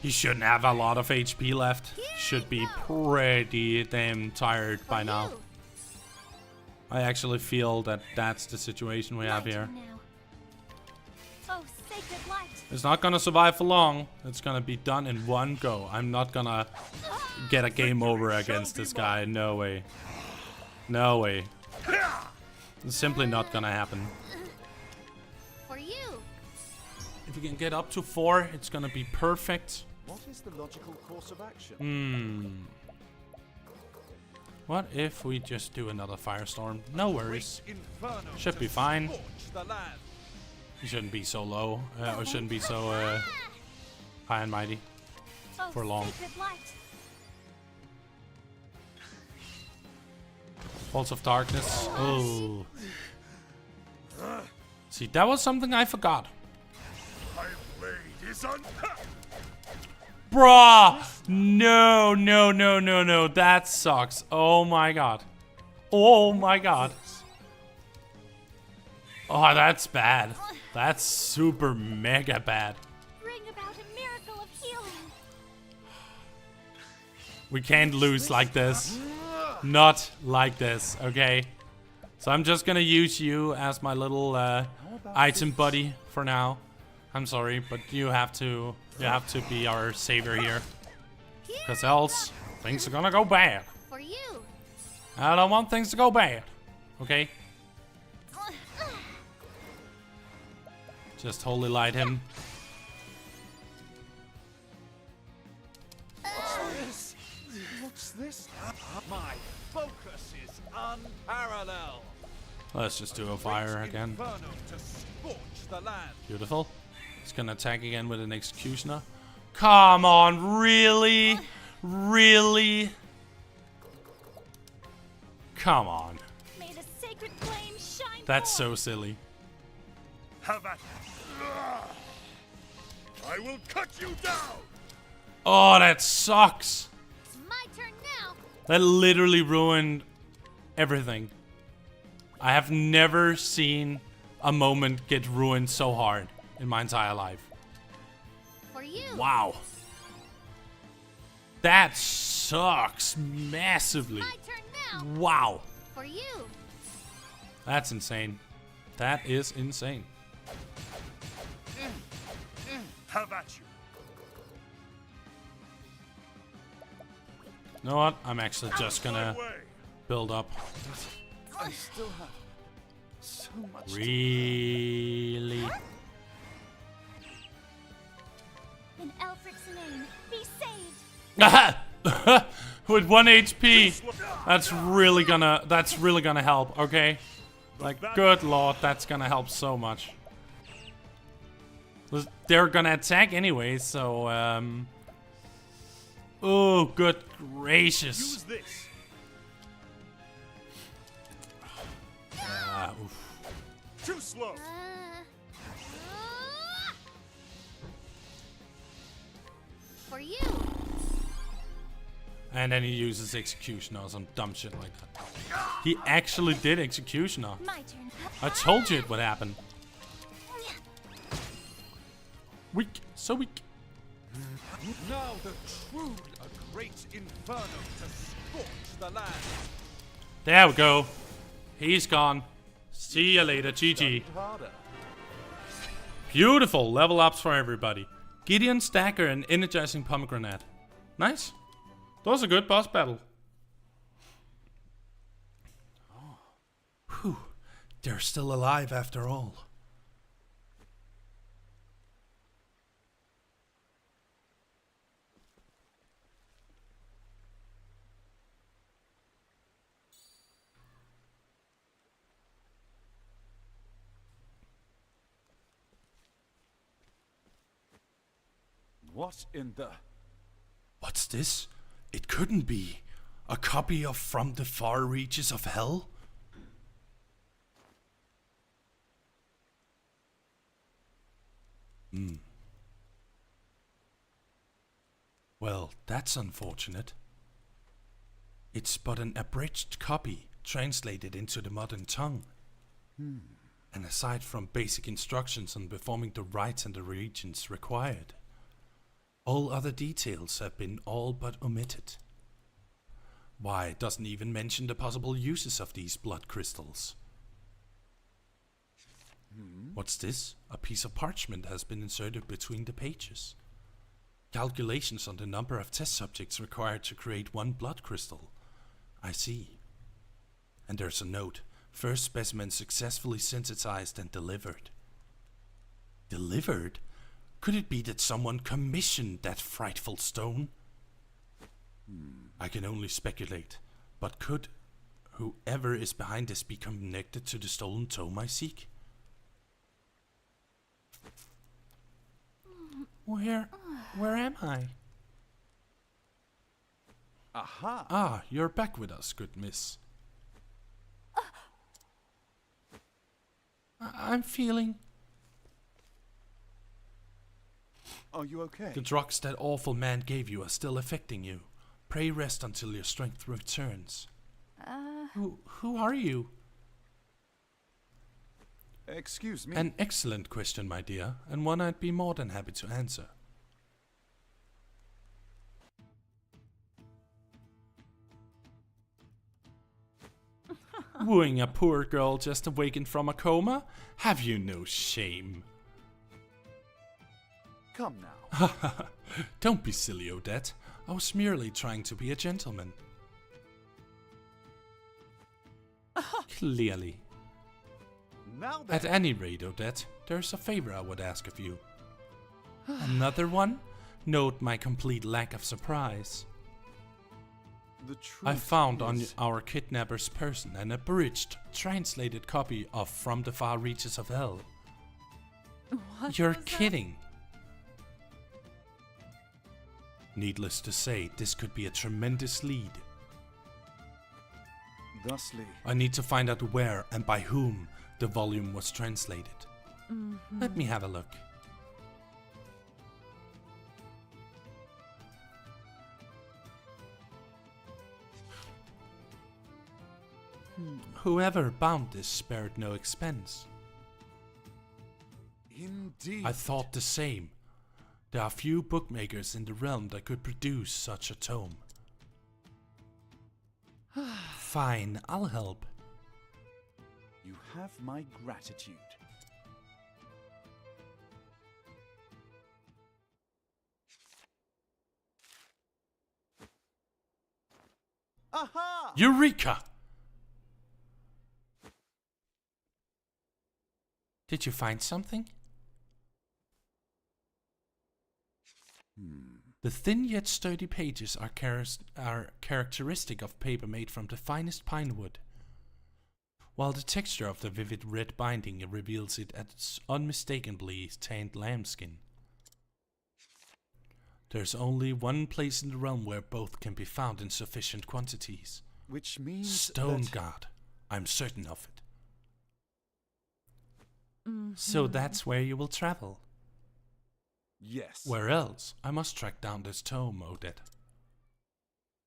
He shouldn't have a lot of HP left. Should be pretty damn tired For by now. you. I actually feel that that's the situation we have My here. turn now. Oh, sacred light. It's not gonna survive for long. It's gonna be done in one go. I'm not gonna get a game over against this guy. No way. No way. It's simply not gonna happen. For you. If you can get up to 4, it's gonna be perfect. what is the logical course of action? What if we just do another Firestorm? No worries. Great inferno Should to be fine. scorch the land. He shouldn't be so low. Or shouldn't be so high and mighty. Oh, For long. sacred light. Pulse of Darkness. Oh. See, that was something I forgot. My blade is Bruh! No, no, no, no, no. That sucks. Oh my god. Oh my god. Oh, that's bad. That's super mega bad. Bring about a miracle of healing. We can't lose like this. Not like this, okay? So I'm just gonna use you as my little item buddy for now. I'm sorry, but you have to be our savior here. Because else, things are gonna go bad. For you. I don't want things to go bad. Okay? Just holy light him. What's this? My focus is unparalleled. Let's just do a fire Great again. Inferno to scorch the land. Beautiful. He's gonna attack again with an executioner. Come on, really? Really? Come on. May the sacred flame shine That's forth. so silly. Have at I will cut you down. Oh, that sucks. It's my turn now. That literally ruined everything. I have never seen a moment get ruined so hard in my entire life. For you. Wow. That sucks massively. My turn now. Wow. For you. That's insane. That is insane. Have at you. You know what? I'm actually just gonna My way. build up. I still have so much to Really? In Elfric's name, be saved. With 1 HP. That's really gonna help, okay? Like, good lord, that's gonna help so much. They're gonna attack anyway, so, oh, good gracious. Use this. Oof. Too slow. For you. And then he uses Executioner or some dumb shit like that. He actually did Executioner. My turn. I told you it would happen. Weak. So weak. Now the truly a great inferno to scorch the land. There we go. He's gone. See you later, GG. Harder. Beautiful level ups for everybody. Gideon, Stacker, and Energizing Pomegranate. Nice. That was a good boss battle. Whew. They're still alive after all. What in the... What's this? It couldn't be. A copy of From the Far Reaches of Hell? Well, that's unfortunate. It's but an abridged copy, translated into the modern tongue. And aside from basic instructions on performing the rites and the regions required, all other details have been all but omitted. Why, it doesn't even mention the possible uses of these blood crystals. What's this? A piece of parchment has been inserted between the pages. Calculations on the number of test subjects required to create one blood crystal. I see. And there's a note. First specimen successfully synthesized and delivered. Delivered? Could it be that someone commissioned that frightful stone? I can only speculate, but could whoever is behind this be connected to the stolen tome I seek? Where am I? Aha! Ah, you're back with us, good miss. I'm feeling... Are you okay? The drugs that awful man gave you are still affecting you. Pray rest until your strength returns. Who are you? Excuse me. An excellent question, my dear, and one I'd be more than happy to answer. Wooing a poor girl just awakened from a coma? Have you no shame? Come now. Don't be silly, Odette. I was merely trying to be a gentleman. Clearly. Now then. At any rate, Odette, there's a favor I would ask of you. Another one? Note my complete lack of surprise. The truth I found on is- our kidnapper's person an abridged, translated copy of From the Far Reaches of Hell. What You're was that? kidding. Needless to say, this could be a tremendous lead. Thusly, I need to find out where and by whom the volume was translated. Let me have a look. Whoever bound this spared no expense. indeed. I thought the same. There are few bookmakers in the realm that could produce such a tome. Fine, I'll help. You have my gratitude. Aha! Eureka! Did you find something? The thin yet sturdy pages are characteristic of paper made from the finest pine wood. while the texture of the vivid red binding reveals it as unmistakably tanned lambskin. There's only one place in the realm where both can be found in sufficient quantities. Which means Stone that... God. I'm certain of it. So that's where you will travel. Yes. Where else? I must track down this tome, Odette.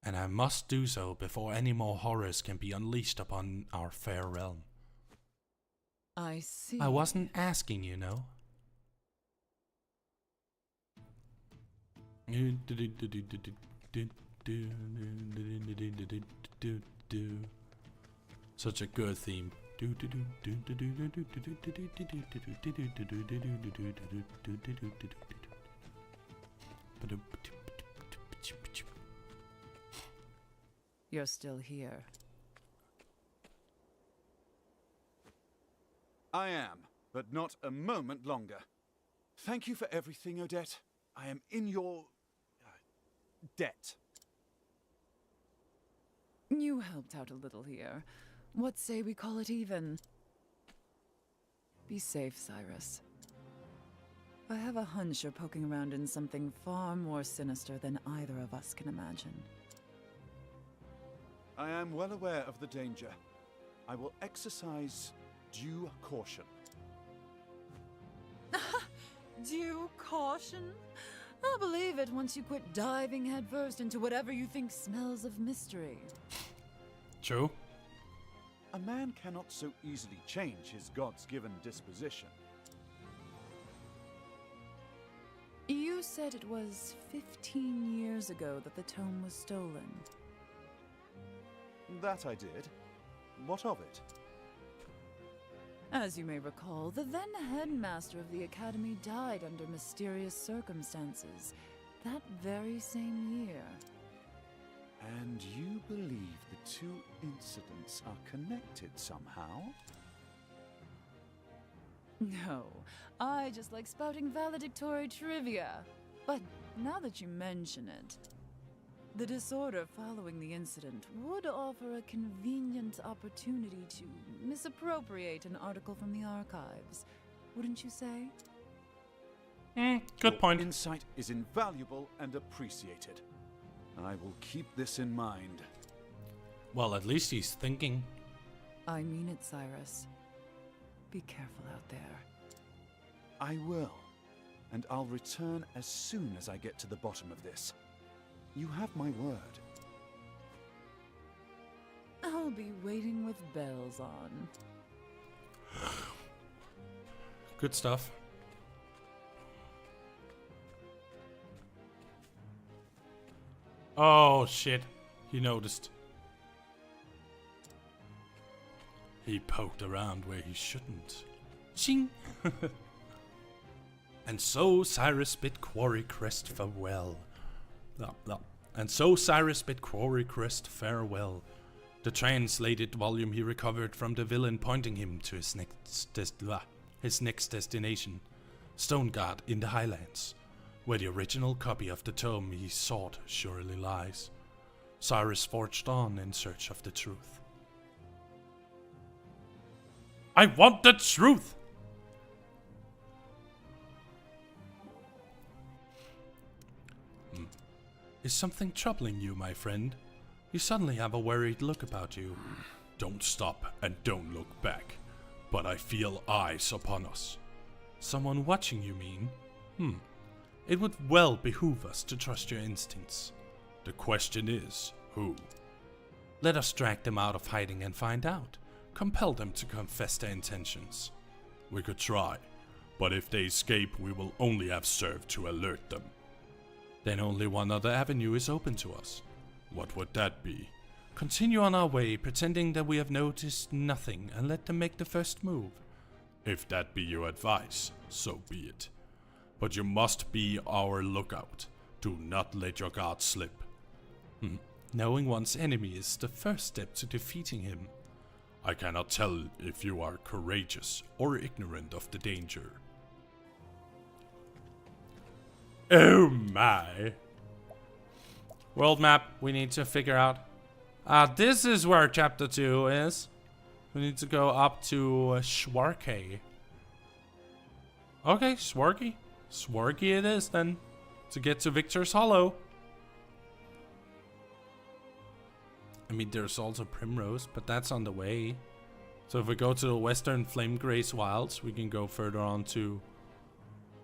And I must do so before any more horrors can be unleashed upon our fair realm. I see. I wasn't asking, you know. Such a good theme. You're still here. I am, but not a moment longer. Thank you for everything, Odette. I am in your... debt. You helped out a little here. What say we call it even? Be safe, Cyrus. I have a hunch you're poking around in something far more sinister than either of us can imagine. I am well aware of the danger. I will exercise due caution. Due caution? I'll believe it once you quit diving headfirst into whatever you think smells of mystery. True. A man cannot so easily change his gods-given disposition. You said it was 15 years ago that the tome was stolen. That I did. What of it? As you may recall, the then headmaster of the academy died under mysterious circumstances that very same year. And you believe the two incidents are connected somehow? No, I just like spouting valedictory trivia. But now that you mention it, the disorder following the incident would offer a convenient opportunity to misappropriate an article from the archives, wouldn't you say? Good Your point. insight is invaluable and appreciated. I will keep this in mind. Well, at least he's thinking. I mean it, Cyrus. Be careful out there. I will. And I'll return as soon as I get to the bottom of this. You have my word. I'll be waiting with bells on. Good stuff. Oh shit, he noticed. He poked around where he shouldn't. Ching! And so Cyrus bid Quarry Crest farewell. Blah, blah. And so Cyrus bid Quarry Crest farewell. The translated volume he recovered from the villain pointing him to his next destination, Stoneguard in the Highlands, where the original copy of the tome he sought surely lies. Cyrus forged on in search of the truth. I want the truth! Is something troubling you, my friend? You suddenly have a worried look about you. Don't stop and don't look back. But I feel eyes upon us. Someone watching, you mean? It would well behoove us to trust your instincts. The question is, who? Let us drag them out of hiding and find out. Compel them to confess their intentions. We could try, but if they escape, we will only have served to alert them. Then only one other avenue is open to us. What would that be? Continue on our way, pretending that we have noticed nothing, and let them make the first move. If that be your advice, so be it. But you must be our lookout. Do not let your guard slip. Knowing one's enemy is the first step to defeating him. I cannot tell if you are courageous or ignorant of the danger. Oh my. World map we need to figure out. This is where chapter 2 is. We need to go up to Schwarke. Okay, Swarky. Swarky it is then. To get to Victor's Hollow. I mean, there's also Primrose, but that's on the way. So if we go to the Western Flamegrace Wilds, we can go further on to...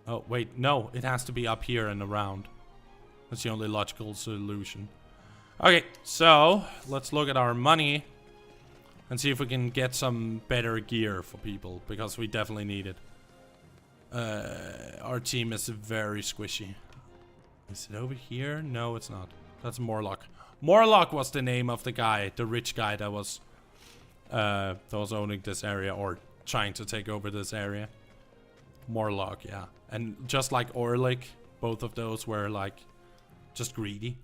Oh, wait, no. It has to be up here and around. That's the only logical solution. Okay, so let's look at our money. And see if we can get some better gear for people. Because we definitely need it. Our team is very squishy. Is it over here? No, it's not. That's Morlock. Morlock was the name of the guy, the rich guy that was owning this area or trying to take over this area. Morlock, yeah. And just like Orlick, both of those were like just greedy.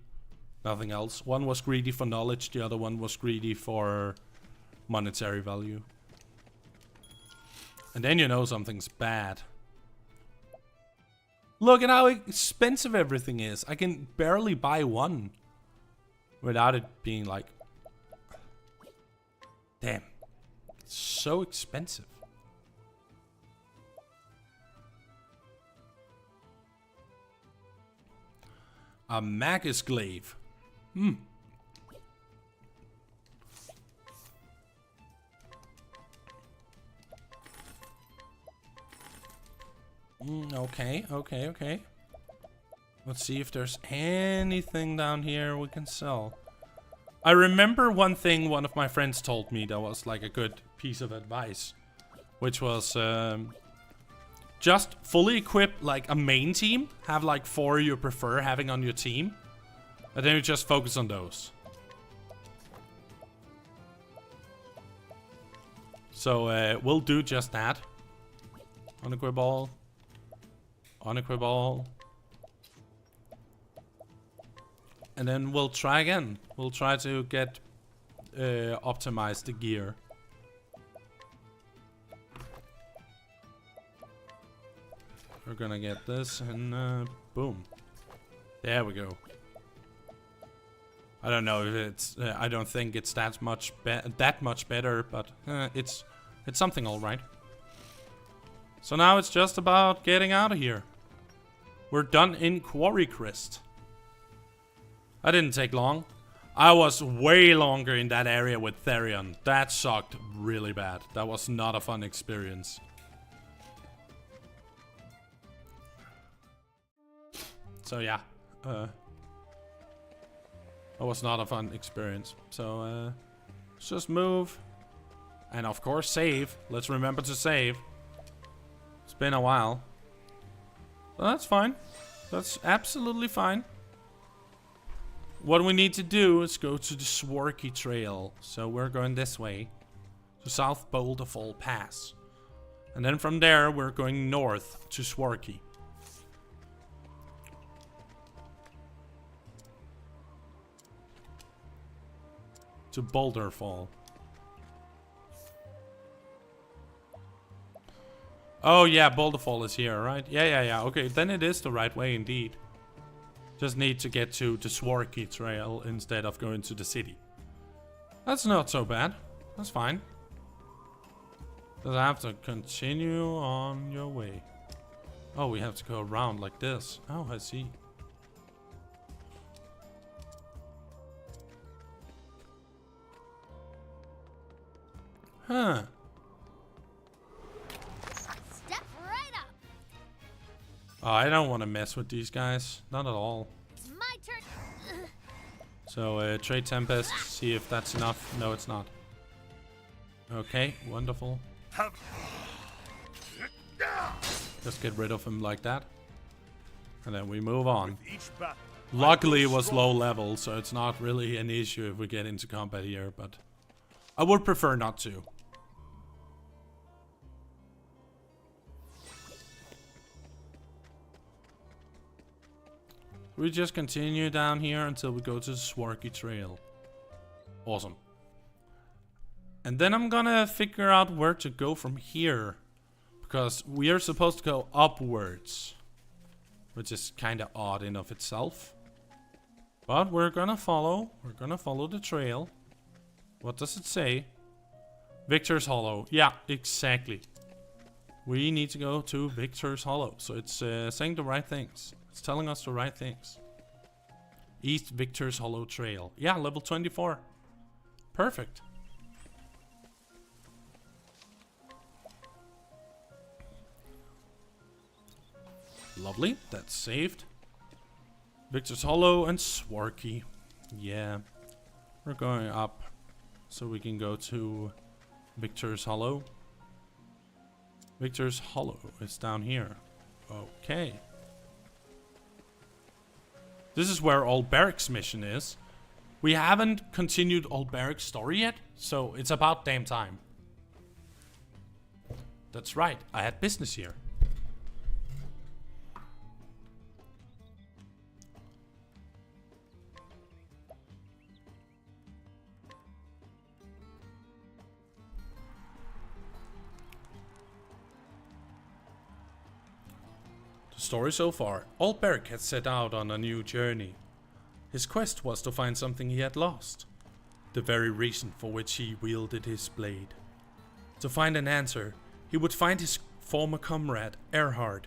Nothing else. One was greedy for knowledge, the other one was greedy for monetary value. And then you know something's bad. Look at how expensive everything is. I can barely buy one without it being like... Damn. It's so expensive. A Magus Glaive. Okay. Let's see if there's anything down here we can sell. I remember one thing one of my friends told me that was like a good piece of advice. Which was just fully equip like a main team. Have like 4 you prefer having on your team. And then you just focus on those. So we'll do just that. Unequip all. Unequip all. And then we'll try again. We'll try to get optimize the gear. We're gonna get this and boom. There we go. I don't know if it's I don't think it's that much better, but it's something all right. So now it's just about getting out of here. We're done in Quarry Crest. That didn't take long. I was way longer in that area with Therion. That sucked really bad. That was not a fun experience. So yeah, that was not a fun experience. So let's just move. And of course save. Let's remember to save. It's been a while. But that's fine. That's absolutely fine. What we need to do is go to the Swarky Trail. So we're going this way. To South Boulderfall Pass. And then from there we're going north to Swarky. To Boulderfall. Oh yeah, Boulderfall is here, right? Yeah. Okay, then it is the right way indeed. Just need to get to the Swarky Trail instead of going to the city. That's not so bad. That's fine. Does I have to continue on your way? Oh, we have to go around like this. Oh, I see. Huh. Step right up. Oh, I don't want to mess with these guys. Not at all. It's my turn. So, Trade Tempest, see if that's enough. No, it's not. Okay, wonderful. Just get rid of him like that. And then we move on. Luckily, it was low level, so it's not really an issue if we get into combat here, but I would prefer not to. We just continue down here until we go to the Swarky Trail. Awesome. And then I'm gonna figure out where to go from here. Because we are supposed to go upwards. Which is kind of odd in of itself. But we're gonna follow the trail. What does it say? Victor's Hollow. Yeah, exactly. We need to go to Victor's Hollow. So it's saying the right things. It's telling us the right things. East Victor's Hollow Trail. Yeah, level 24. Perfect. Lovely. That's saved. Victor's Hollow and Swarky. Yeah. We're going up so we can go to Victor's Hollow. Victor's Hollow is down here. Okay. This is where Old Barrick's mission is. We haven't continued Old Barrick's story yet, so it's about damn time. That's right, I had business here. Story so far, Old Barrick had set out on a new journey. His quest was to find something he had lost, the very reason for which he wielded his blade. To find an answer, he would find his former comrade, Erhard,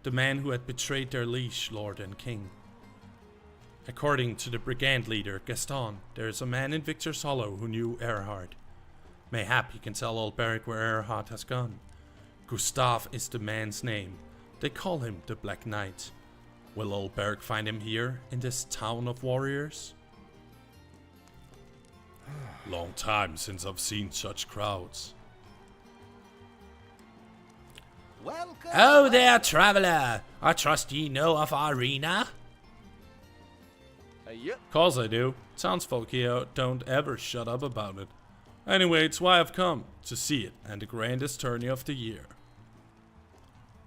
the man who had betrayed their liege lord and king. According to the brigand leader, Gaston, there is a man in Victor's Hollow who knew Erhard. Mayhap he can tell Old Barrick where Erhard has gone. Gustav is the man's name. They call him the Black Knight. Will Old Barrick find him here, in this town of warriors? Long time since I've seen such crowds. Welcome. Oh there, traveler! I trust ye know of our arena? Yep. Course I do. Townsfolk here don't ever shut up about it. Anyway, it's why I've come, to see it, and the grandest tourney of the year.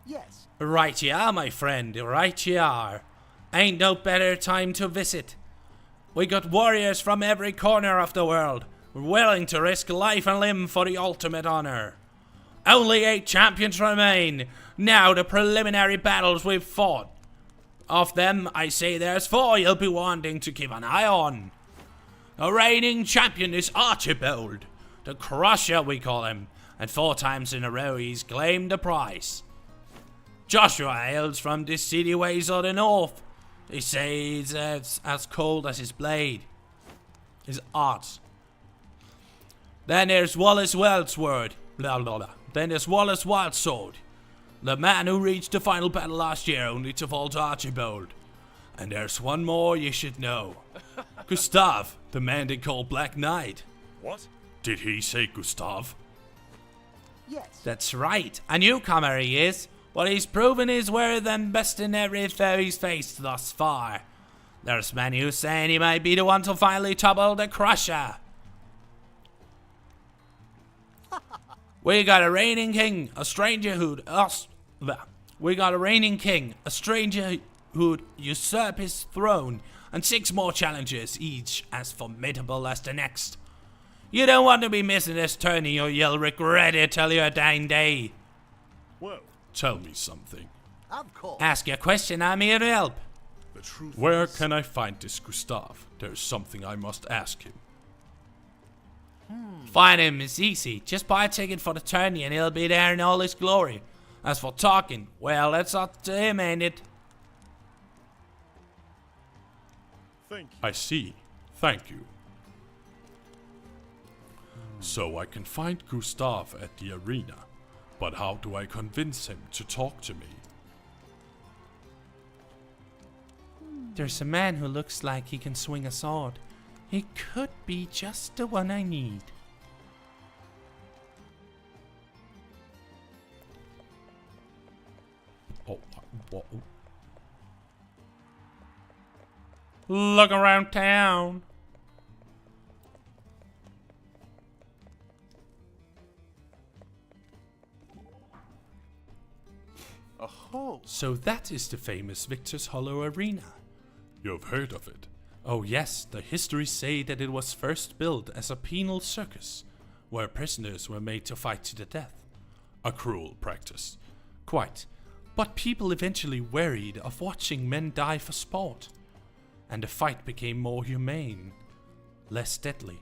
Yes. Right ye are, my friend, right ye are. Ain't no better time to visit. We got warriors from every corner of the world, willing to risk life and limb for the ultimate honor. Only 8 champions remain. Now the preliminary battles we've fought. Of them, I say there's 4 you'll be wanting to keep an eye on. The reigning champion is Archibald, the Crusher we call him, and 4 times in a row he's claimed the prize. Joshua hails from the city ways of the north. They say it's as cold as his blade. His art. Then there's Wallace Wildsword. Blah blah blah. Then there's Wallace Wildsword. The man who reached the final battle last year only to fall to Archibald. And there's one more you should know. Gustav, the man they call Black Knight. What? Did he say Gustav? Yes. That's right. A newcomer he is. But he's proven his worth and best in every foe he's faced thus far. There's many who saying he might be the one to finally topple the Crusher. We got a reigning king, a stranger who'd usurp his throne, and 6 more challengers, each as formidable as the next. You don't want to be missing this tourney or you'll regret it till your dying day. Well, Tell me something. Of course. Ask your question, I'm here to help. the truth Where is, can I find this Gustav? There's something I must ask him. Find him is easy. Just buy a ticket for the tourney and he'll be there in all his glory. As for talking, well, that's up to him, ain't it? Thank you. I see. Thank you. So I can find Gustav at the arena. But how do I convince him to talk to me? There's a man who looks like he can swing a sword. He could be just the one I need. Oh, what? Look around town. Oh, So that is the famous Victor's Hollow Arena. You've heard of it? Oh yes, the histories say that it was first built as a penal circus, where prisoners were made to fight to the death. A cruel practice. Quite. But people eventually wearied of watching men die for sport, and the fight became more humane, less deadly.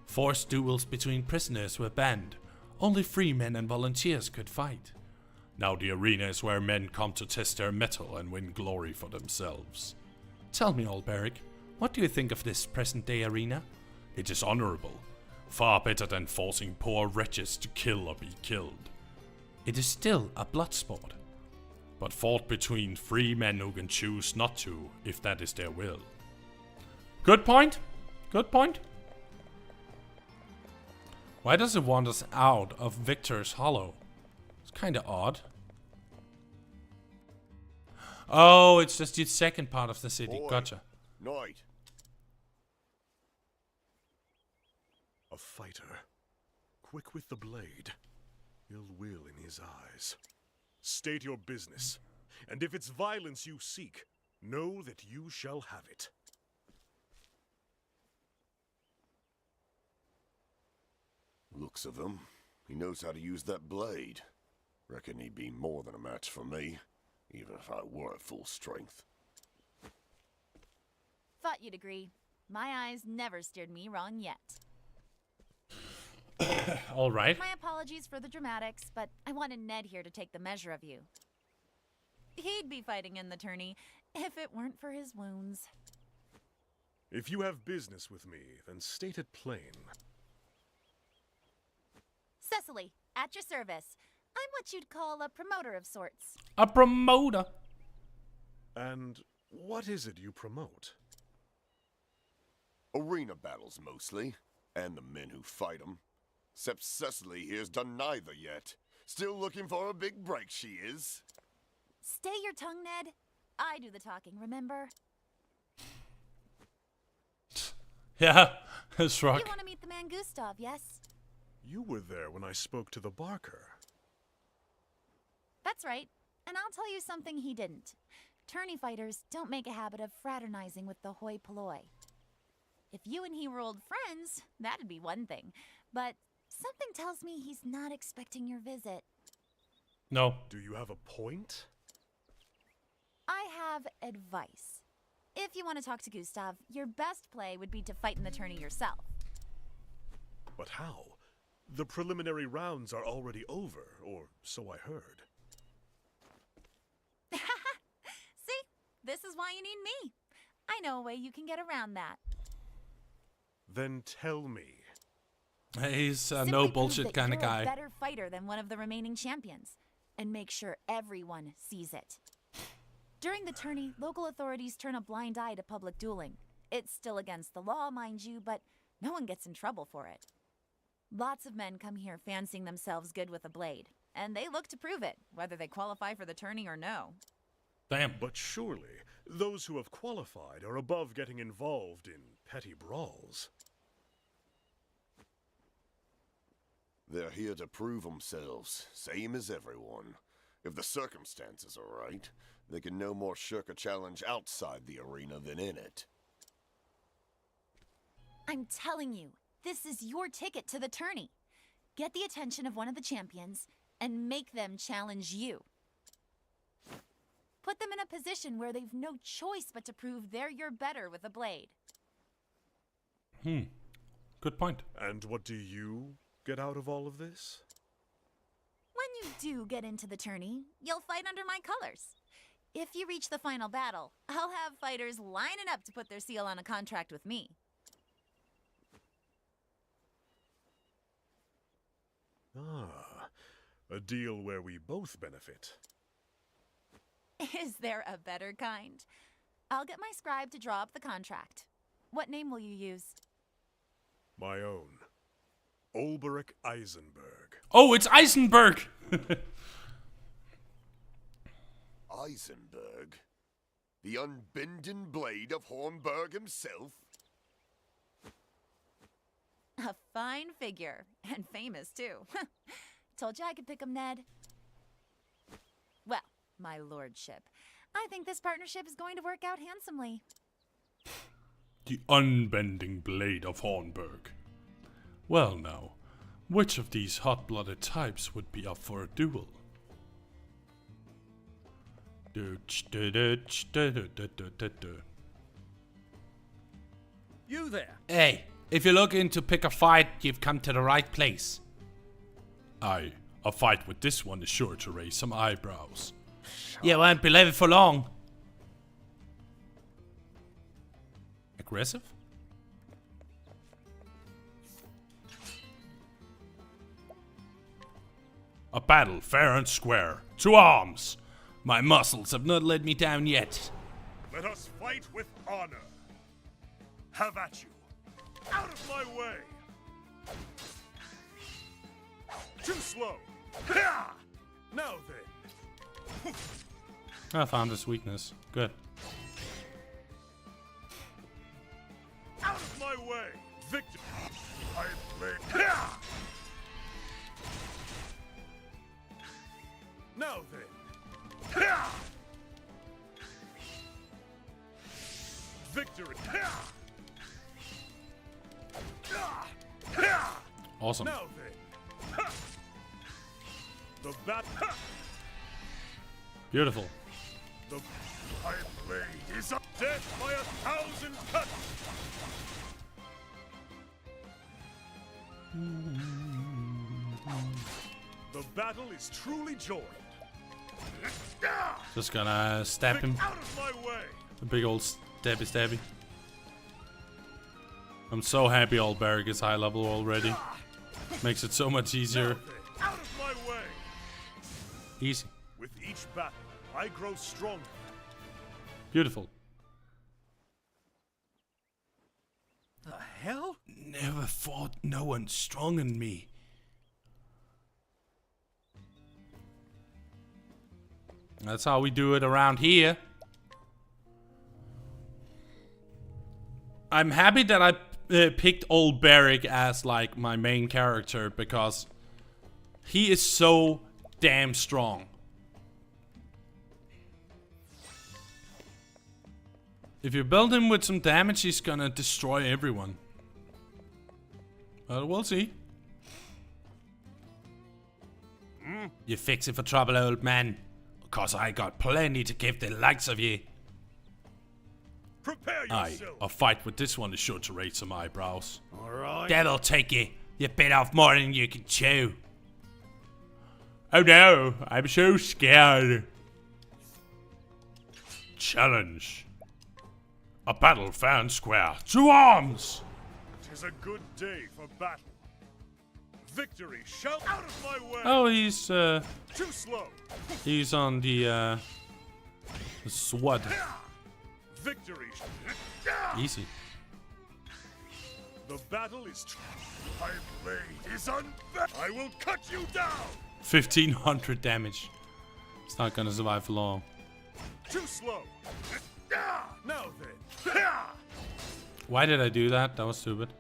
Forced duels between prisoners were banned, Only free men and volunteers could fight. Now the arena is where men come to test their mettle and win glory for themselves. Tell me, Alberic, what do you think of this present-day arena? It is honorable, far better than forcing poor wretches to kill or be killed. It is still a blood sport, but fought between free men who can choose not to, if that is their will. Good point. Good point. Why does it want us out of Victor's Hollow? It's kind of odd. Oh, it's just the second part of the city. Boy, Gotcha. Knight. A fighter, quick with the blade, ill will in his eyes. State your business, and if it's violence you seek, know that you shall have it. Looks of him, he knows how to use that blade. Reckon he'd be more than a match for me, even if I were at full strength. Thought you'd agree. My eyes never steered me wrong yet. Alright. My apologies for the dramatics, but I wanted Ned here to take the measure of you. He'd be fighting in the tourney if it weren't for his wounds. If you have business with me, then state it plain. Cecily, at your service. I'm what you'd call a promoter of sorts. A promoter. And what is it you promote? Arena battles mostly, and the men who fight them. Except Cecily here's done neither yet. Still looking for a big break, she is. Stay your tongue, Ned. I do the talking, remember? Yeah, that's rock. You want to meet the man Gustav, yes? You were there when I spoke to the Barker. That's right. And I'll tell you something he didn't. Tourney fighters don't make a habit of fraternizing with the hoi polloi. If you and he were old friends, that'd be one thing. But something tells me he's not expecting your visit. No. Do you have a point? I have advice. If you want to talk to Gustav, your best play would be to fight in the tourney yourself. But how? The preliminary rounds are already over, or so I heard. See? This is why you need me. I know a way you can get around that. Then tell me. He's a Simply no prove bullshit that kind of you're guy. a better fighter than one of the remaining champions, and make sure everyone sees it. During the tourney, local authorities turn a blind eye to public dueling. It's still against the law, mind you, but no one gets in trouble for it. Lots of men come here fancying themselves good with a blade, and they look to prove it, whether they qualify for the tourney or no. Damn. But surely, those who have qualified are above getting involved in petty brawls. They're here to prove themselves, same as everyone. If the circumstances are right, they can no more shirk a challenge outside the arena than in it. I'm telling you, this is your ticket to the tourney. Get the attention of one of the champions and make them challenge you. Put them in a position where they've no choice but to prove they're your better with a blade. Good point. And what do you get out of all of this? When you do get into the tourney, you'll fight under my colors. If you reach the final battle, I'll have fighters lining up to put their seal on a contract with me. Ah, a deal where we both benefit. Is there a better kind? I'll get my scribe to draw up the contract. What name will you use? My own. Olberic Eisenberg. Oh, it's Eisenberg! Eisenberg? The unbending blade of Hornburg himself? A fine figure, and famous too. Told you I could pick him, Ned. Well, my lordship, I think this partnership is going to work out handsomely. The unbending blade of Hornburg. Well now, which of these hot-blooded types would be up for a duel? You there! Hey, if you're looking to pick a fight, you've come to the right place. Aye, a fight with this one is sure to raise some eyebrows. You won't be living for long. Aggressive? A battle fair and square. To arms! My muscles have not let me down yet. Let us fight with honor. Have at you. Out of my way! Too slow. Now then. I found this weakness. Good. Out of my way! Victor! I play. Now then. Victory! Awesome. Now then. The bat. Beautiful. The Iron Blade is up, death by 1,000 cuts. The battle is truly joined. Just gonna stab him. Out of my way. A big old stabby stabby. I'm so happy Alberic is high level already. Makes it so much easier. Out of my way. Easy. With each battle, I grow stronger. Beautiful. The hell? Never fought no one strong than me. That's how we do it around here. I'm happy that I picked old Beric as like my main character because he is so damn strong. If you build him with some damage, he's gonna destroy everyone. But we'll see. You fix it for trouble, old man. Cause I got plenty to give the likes of you. Prepare Aye, yourself. a fight with this one is sure to raise some eyebrows. Alright. That'll take you. You bit off more than you can chew. Oh no, I'm so scared. Challenge. A battle fair and square. To arms! 'Tis a good day for battle. Victory shall out of my way. Oh, Too slow. he's on the sword. Victory. Easy. The battle is my blade is I will cut you down. 1500 damage. It's not gonna survive for long. Too slow. Now then. Why did I do that? That was stupid.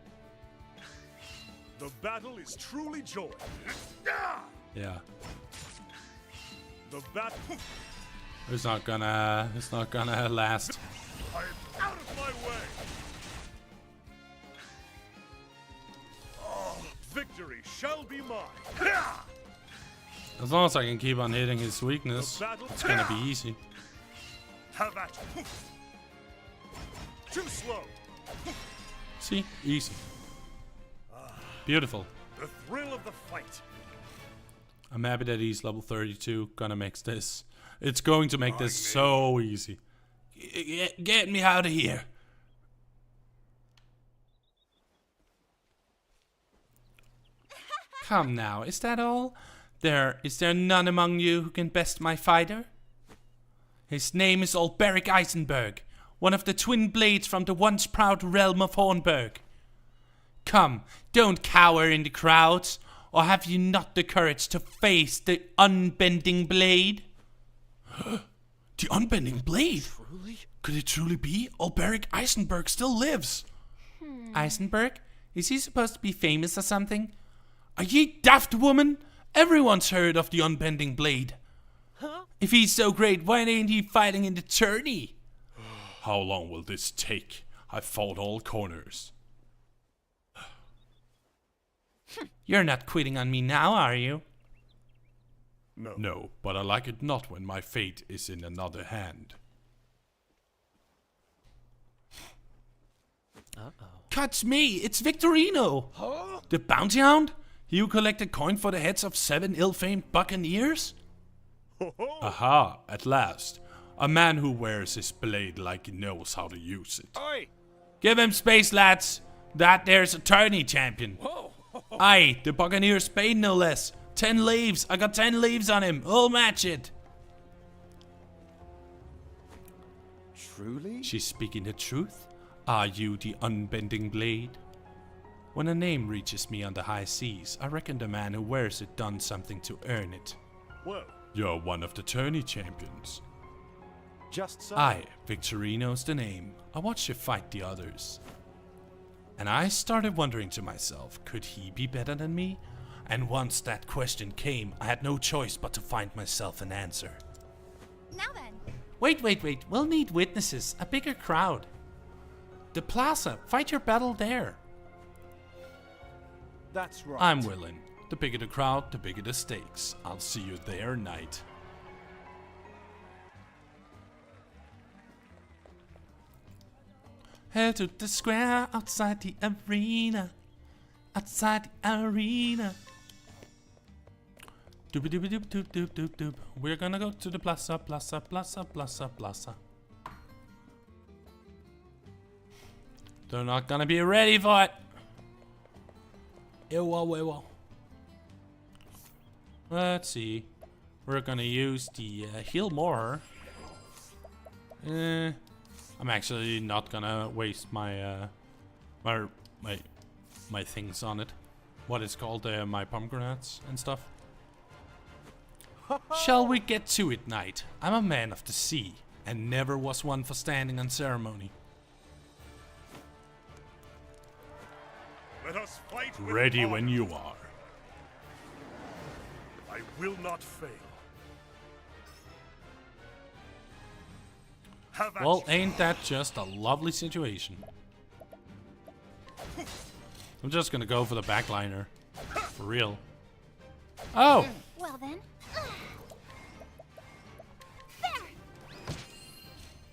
The battle is truly joined. Yeah. The battle. It's not gonna last. I'm out of my way. Oh, victory shall be mine. As long as I can keep on hitting his weakness, it's gonna be easy. Have at you. Too slow. See? Easy. Beautiful. The thrill of the fight. I'm happy that he's level 32. Gonna make this. It's going to make this so easy. Get me out of here. Come now, is that all? Is there none among you who can best my fighter? His name is Alberic Eisenberg, one of the twin blades from the once proud realm of Hornburg. Come, don't cower in the crowds, or have you not the courage to face the unbending blade? The unbending blade? Truly? Could it truly be? Alberic Eisenberg still lives. Eisenberg? Is he supposed to be famous or something? Are ye daft, woman? Everyone's heard of the unbending blade. Huh? If he's so great, why ain't he fighting in the tourney? How long will this take? I've fought all corners. You're not quitting on me now, are you? No. No, but I like it not when my fate is in another hand. Uh-oh. Catch me! It's Victorino! Huh? The bounty hound? He who collected coin for the heads of 7 ill-famed buccaneers? Aha, at last. A man who wears his blade like he knows how to use it. Oi! Give him space, lads. That there's a tourney champion. Aye, the buccaneer's spade no less. 10 leaves. I got 10 leaves on him. I'll match it. Truly? She's speaking the truth? Are you the unbending blade? When a name reaches me on the high seas, I reckon the man who wears it done something to earn it. Well, You're one of the tourney champions. Just so. Aye, Victorino's the name. I watched you fight the others. And I started wondering to myself, could he be better than me? And once that question came, I had no choice but to find myself an answer. Now then. Wait. We'll need witnesses, a bigger crowd. The plaza, fight your battle there. That's right. I'm willing. The bigger the crowd, the bigger the stakes. I'll see you there, knight. Head to the square outside the arena. Outside the arena. Doop doop doop doop doop doop doop. We're gonna go to the plaza. They're not gonna be ready for it. Ew. Let's see. We're gonna use the heal more. I'm actually not gonna waste my my things on it. What is called my pomegranates and stuff. Shall we get to it, knight? I'm a man of the sea, and never was one for standing on ceremony. let us fight with Ready honor. when you are. I will not fail. Have at Well, you. ain't that just a lovely situation? I'm just gonna go for the backliner. For real. Oh! Well then.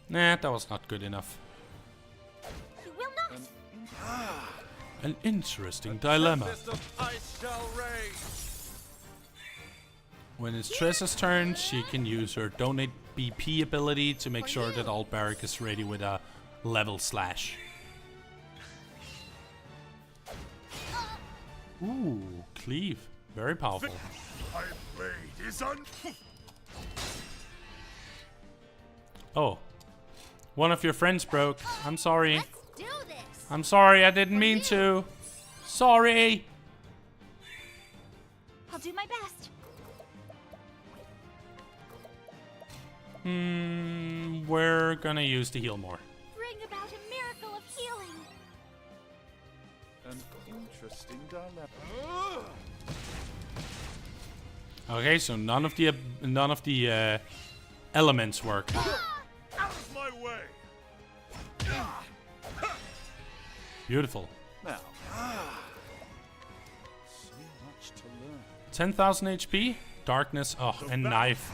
Nah, that was not good enough. You will not. An interesting dilemma. When it's Tressa's turn, she can use her donate BP ability to make sure that all barrack is ready with a level slash. Ooh, cleave. Very powerful. My blade is un. Oh. One of your friends broke. I'm sorry. Let's do this. I'm sorry, I didn't mean to. Sorry. I'll do my best. We're gonna use the heal more. Bring about a miracle of healing. An interesting dilemma. Okay, so none of the elements work. Out of my way. Beautiful. Now. So much to learn. 10,000 HP, darkness, oh, and knife.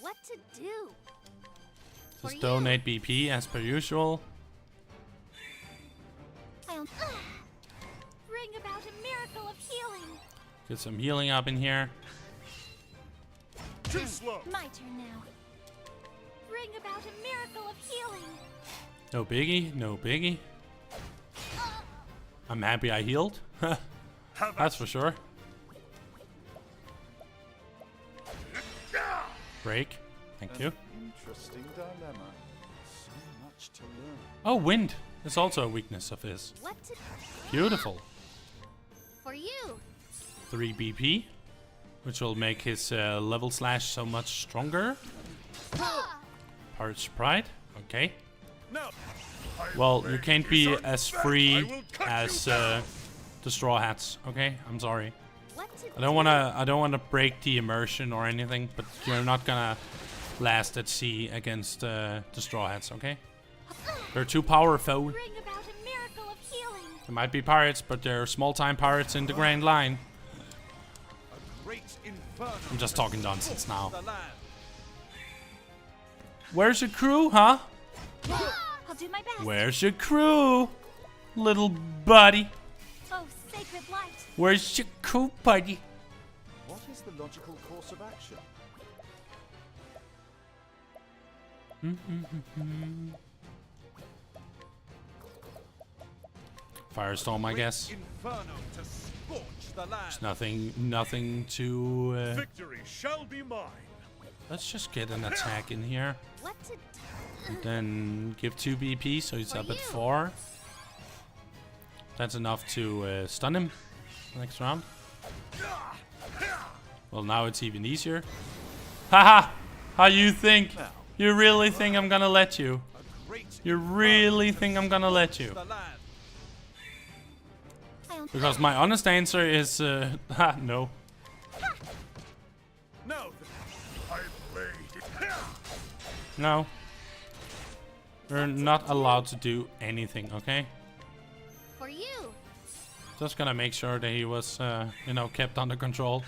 What to do? Just donate BP as per usual. I'll bring about a miracle of healing. Get some healing up in here. Too slow. My turn now. Bring about a miracle of healing. No biggie, no biggie. I'm happy I healed. That's for sure. Break. Thank you. Interesting dilemma. So much to learn. Oh, wind is also a weakness of his. What to Beautiful. for you? 3 BP, which will make his level slash so much stronger. Pirate's Pride. Okay. No. Well, you can't be as free as the Straw Hats. Okay, I'm sorry. What to I don't wanna break the immersion or anything, but you're not gonna last at sea against the Straw Hats. Okay? They're too powerful. bring about a miracle of healing? They might be pirates, but they're small-time pirates in the Grand Line. Great inferno. I'm just talking nonsense now. The land. Where's your crew, huh? I'll do my best. Where's your crew? Little buddy. Oh, sacred light. Where's your crew, buddy? What is the logical course of action? Firestorm, I guess. Inferno to scorch the land. There's nothing to... Victory shall be mine. Let's just get an attack in here. What to Then give 2 BP, so he's up at 4. That's enough to stun him next round. Well, now it's even easier. Haha! How you think? You really think I'm gonna let you? You really think I'm gonna let you? Because my honest answer is, no. No, I played. No. We're not allowed to do anything, okay? For you. Just gonna make sure that he was, you know, kept under control.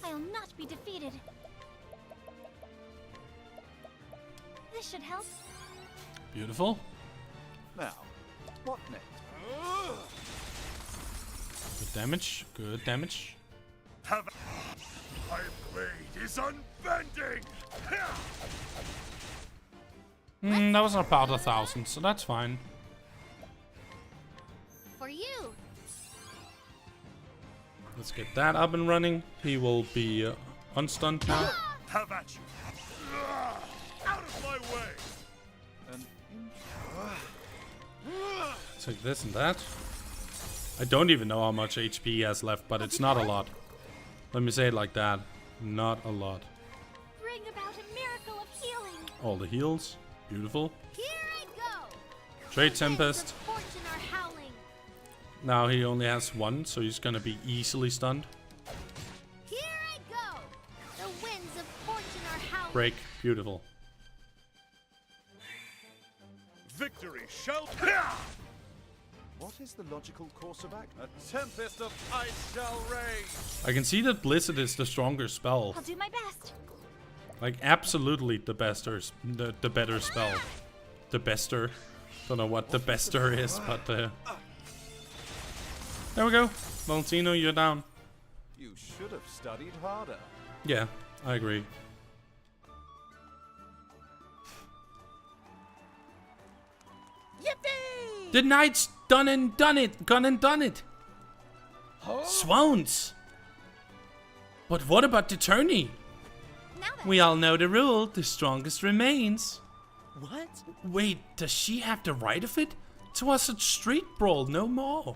I'll not be defeated. This should help. Beautiful. Now, what next? Good damage. Good damage. Have my blade is unbending. That was about 1,000, so that's fine. For you. Let's get that up and running. He will be unstunned now. Have at you. Out of my way. Take this and that. I don't even know how much HP he has left, but it's not a lot. Let me say it like that. Not a lot. Bring about a miracle of healing. All the heals. Beautiful. Here I go. Trade Tempest. Fortune are howling. Now he only has 1, so he's gonna be easily stunned. Here I go. The winds of fortune are howling. Break. Beautiful. Victory shall. What is the logical course of action? A tempest of ice shall rage. I can see that Blizzard is the stronger spell. I'll do my best. Like, absolutely the better spell. The bester. Don't know what the bester is, but there we go. Valentino, you're down. You should have studied harder. Yeah, I agree. Yippee! The knight's gone and done it. Swans. But what about the tourney? Now then. We all know the rule, the strongest remains. What? Wait, does she have the right of it? 'Twas a street brawl, no more.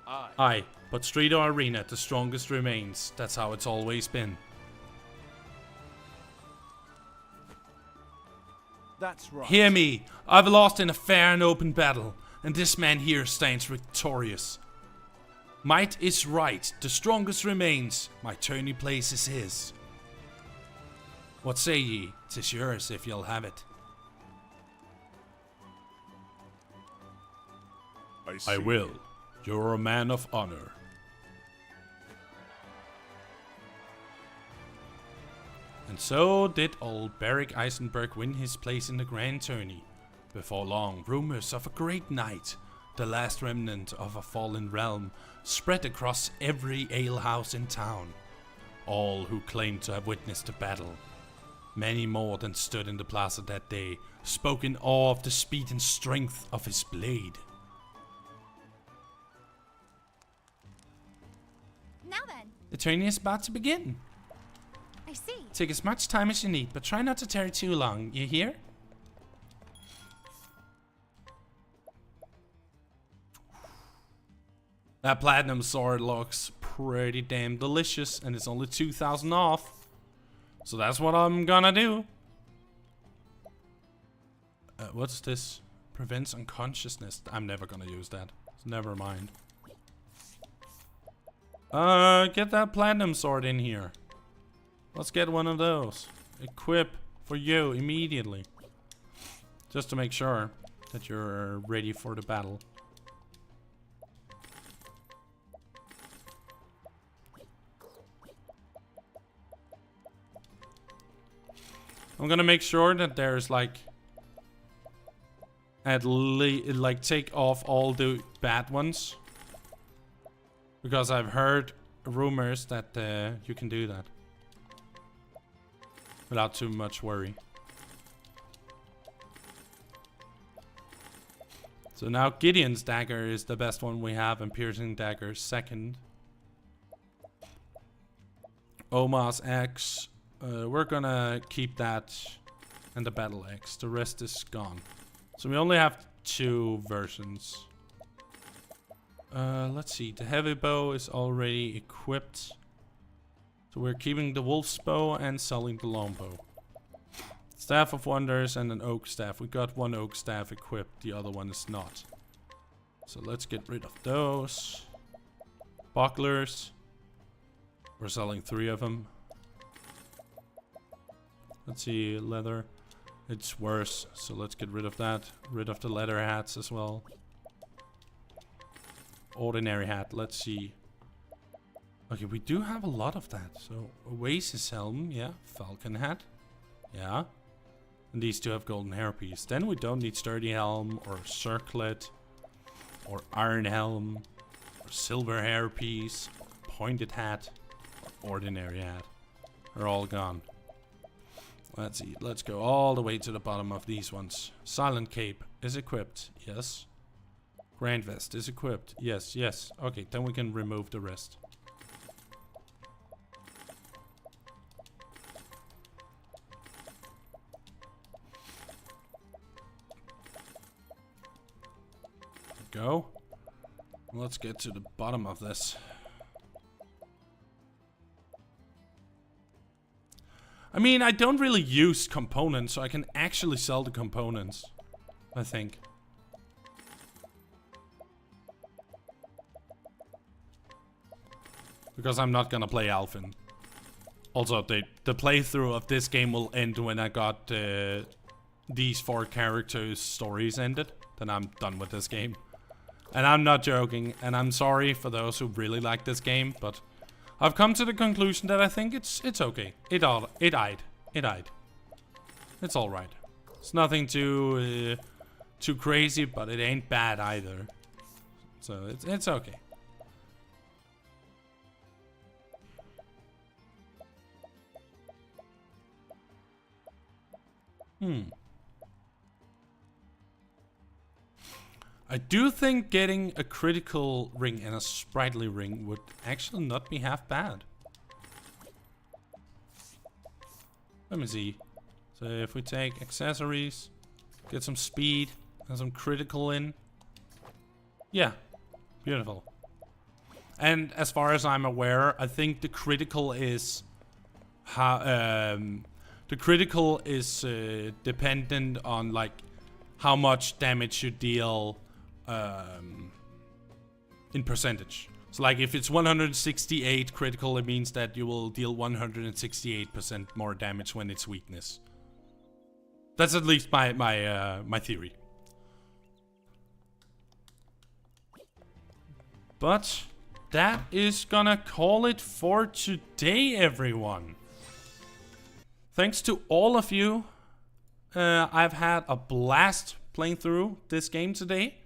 Aye, but street or arena, the strongest remains. That's how it's always been. That's right. Hear me, I've lost in a fair and open battle, and this man here stands victorious. Might is right, the strongest remains, my tourney place is his. What say ye? 'Tis yours if you'll have it. I will. You're a man of honor. And so did old Beric Eisenberg win his place in the grand tourney. Before long, rumors of a great knight, the last remnant of a fallen realm, spread across every alehouse in town. All who claimed to have witnessed the battle. Many more than stood in the plaza that day spoke in awe of the speed and strength of his blade. Now then. The tourney is about to begin. I see. Take as much time as you need, but try not to tarry too long, you hear? That platinum sword looks pretty damn delicious, and it's only 2,000 off. So that's what I'm gonna do. What's this? Prevents unconsciousness. I'm never gonna use that. Never mind. Get that platinum sword in here. Let's get one of those. Equip for you immediately. Just to make sure that you're ready for the battle. I'm gonna make sure that there's like like take off all the bad ones. Because I've heard rumors that you can do that. Without too much worry. So now Gideon's dagger is the best one we have, and piercing dagger second. Omar's axe, we're gonna keep that, and the battle axe. The rest is gone. So we only have 2 versions. Let's see. The heavy bow is already equipped. So we're keeping the wolf's bow and selling the longbow. Staff of Wonders and an oak staff. We got 1 oak staff equipped, the other one is not. So let's get rid of those. Bucklers. We're selling 3 of them. Let's see, leather. It's worse, so let's get rid of that. Rid of the leather hats as well. Ordinary hat, let's see. Okay, we do have a lot of that. So, Oasis helm, yeah. Falcon hat, yeah. And these 2 have golden hairpiece. Then we don't need sturdy helm or circlet or iron helm or silver hairpiece, pointed hat, or ordinary hat. They're all gone. Let's see. Let's go all the way to the bottom of these ones. Silent cape is equipped. Yes. Grand vest is equipped. Yes, yes. Okay, then we can remove the rest. Go. Let's get to the bottom of this. I mean, I don't really use components, so I can actually sell the components, I think. Because I'm not gonna play Alphen. Also, the playthrough of this game will end when I got these 4 characters' stories ended. Then I'm done with this game. And I'm not joking, and I'm sorry for those who really like this game, but I've come to the conclusion that I think it's okay. It died. It's all right. It's nothing too crazy, but it ain't bad either. So it's okay. I do think getting a critical ring and a sprightly ring would actually not be half bad. Let me see. So if we take accessories, get some speed and some critical in. Yeah, beautiful. And as far as I'm aware, I think the critical is dependent on like how much damage you deal in percentage. So like if it's 168 critical, it means that you will deal 168% more damage when it's weakness. That's at least my theory. But that is gonna call it for today, everyone. Thanks to all of you. I've had a blast playing through this game today.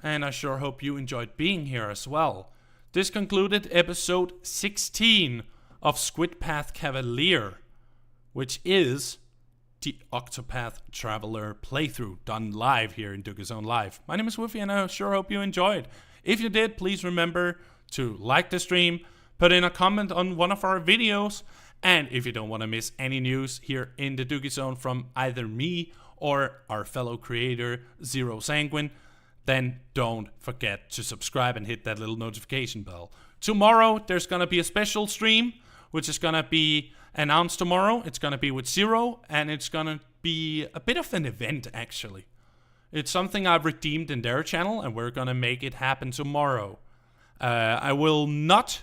And I sure hope you enjoyed being here as well. This concluded episode 16 of Squidpath Cavalier, which is the Octopath Traveler playthrough done live here in DUGGIE Zone Live. My name is Woofy and I sure hope you enjoyed. If you did, please remember to like the stream, put in a comment on one of our videos, and if you don't want to miss any news here in the DUGGIE Zone from either me or our fellow creator, Zero Sanguine, then don't forget to subscribe and hit that little notification bell. Tomorrow, there's going to be a special stream, which is going to be announced tomorrow. It's going to be with Zero, and it's going to be a bit of an event, actually. It's something I've redeemed in their channel, and we're going to make it happen tomorrow. I will not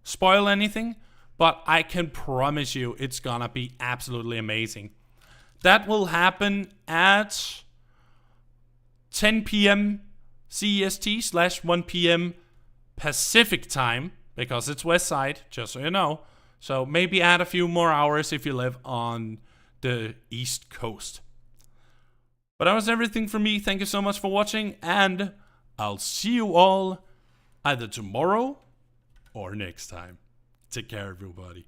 spoil anything, but I can promise you it's going to be absolutely amazing. That will happen at 10 p.m. CEST / 1 p.m. Pacific time, because it's West Side, just so you know. So maybe add a few more hours if you live on the East Coast. But that was everything from me. Thank you so much for watching, and I'll see you all either tomorrow or next time. Take care, everybody.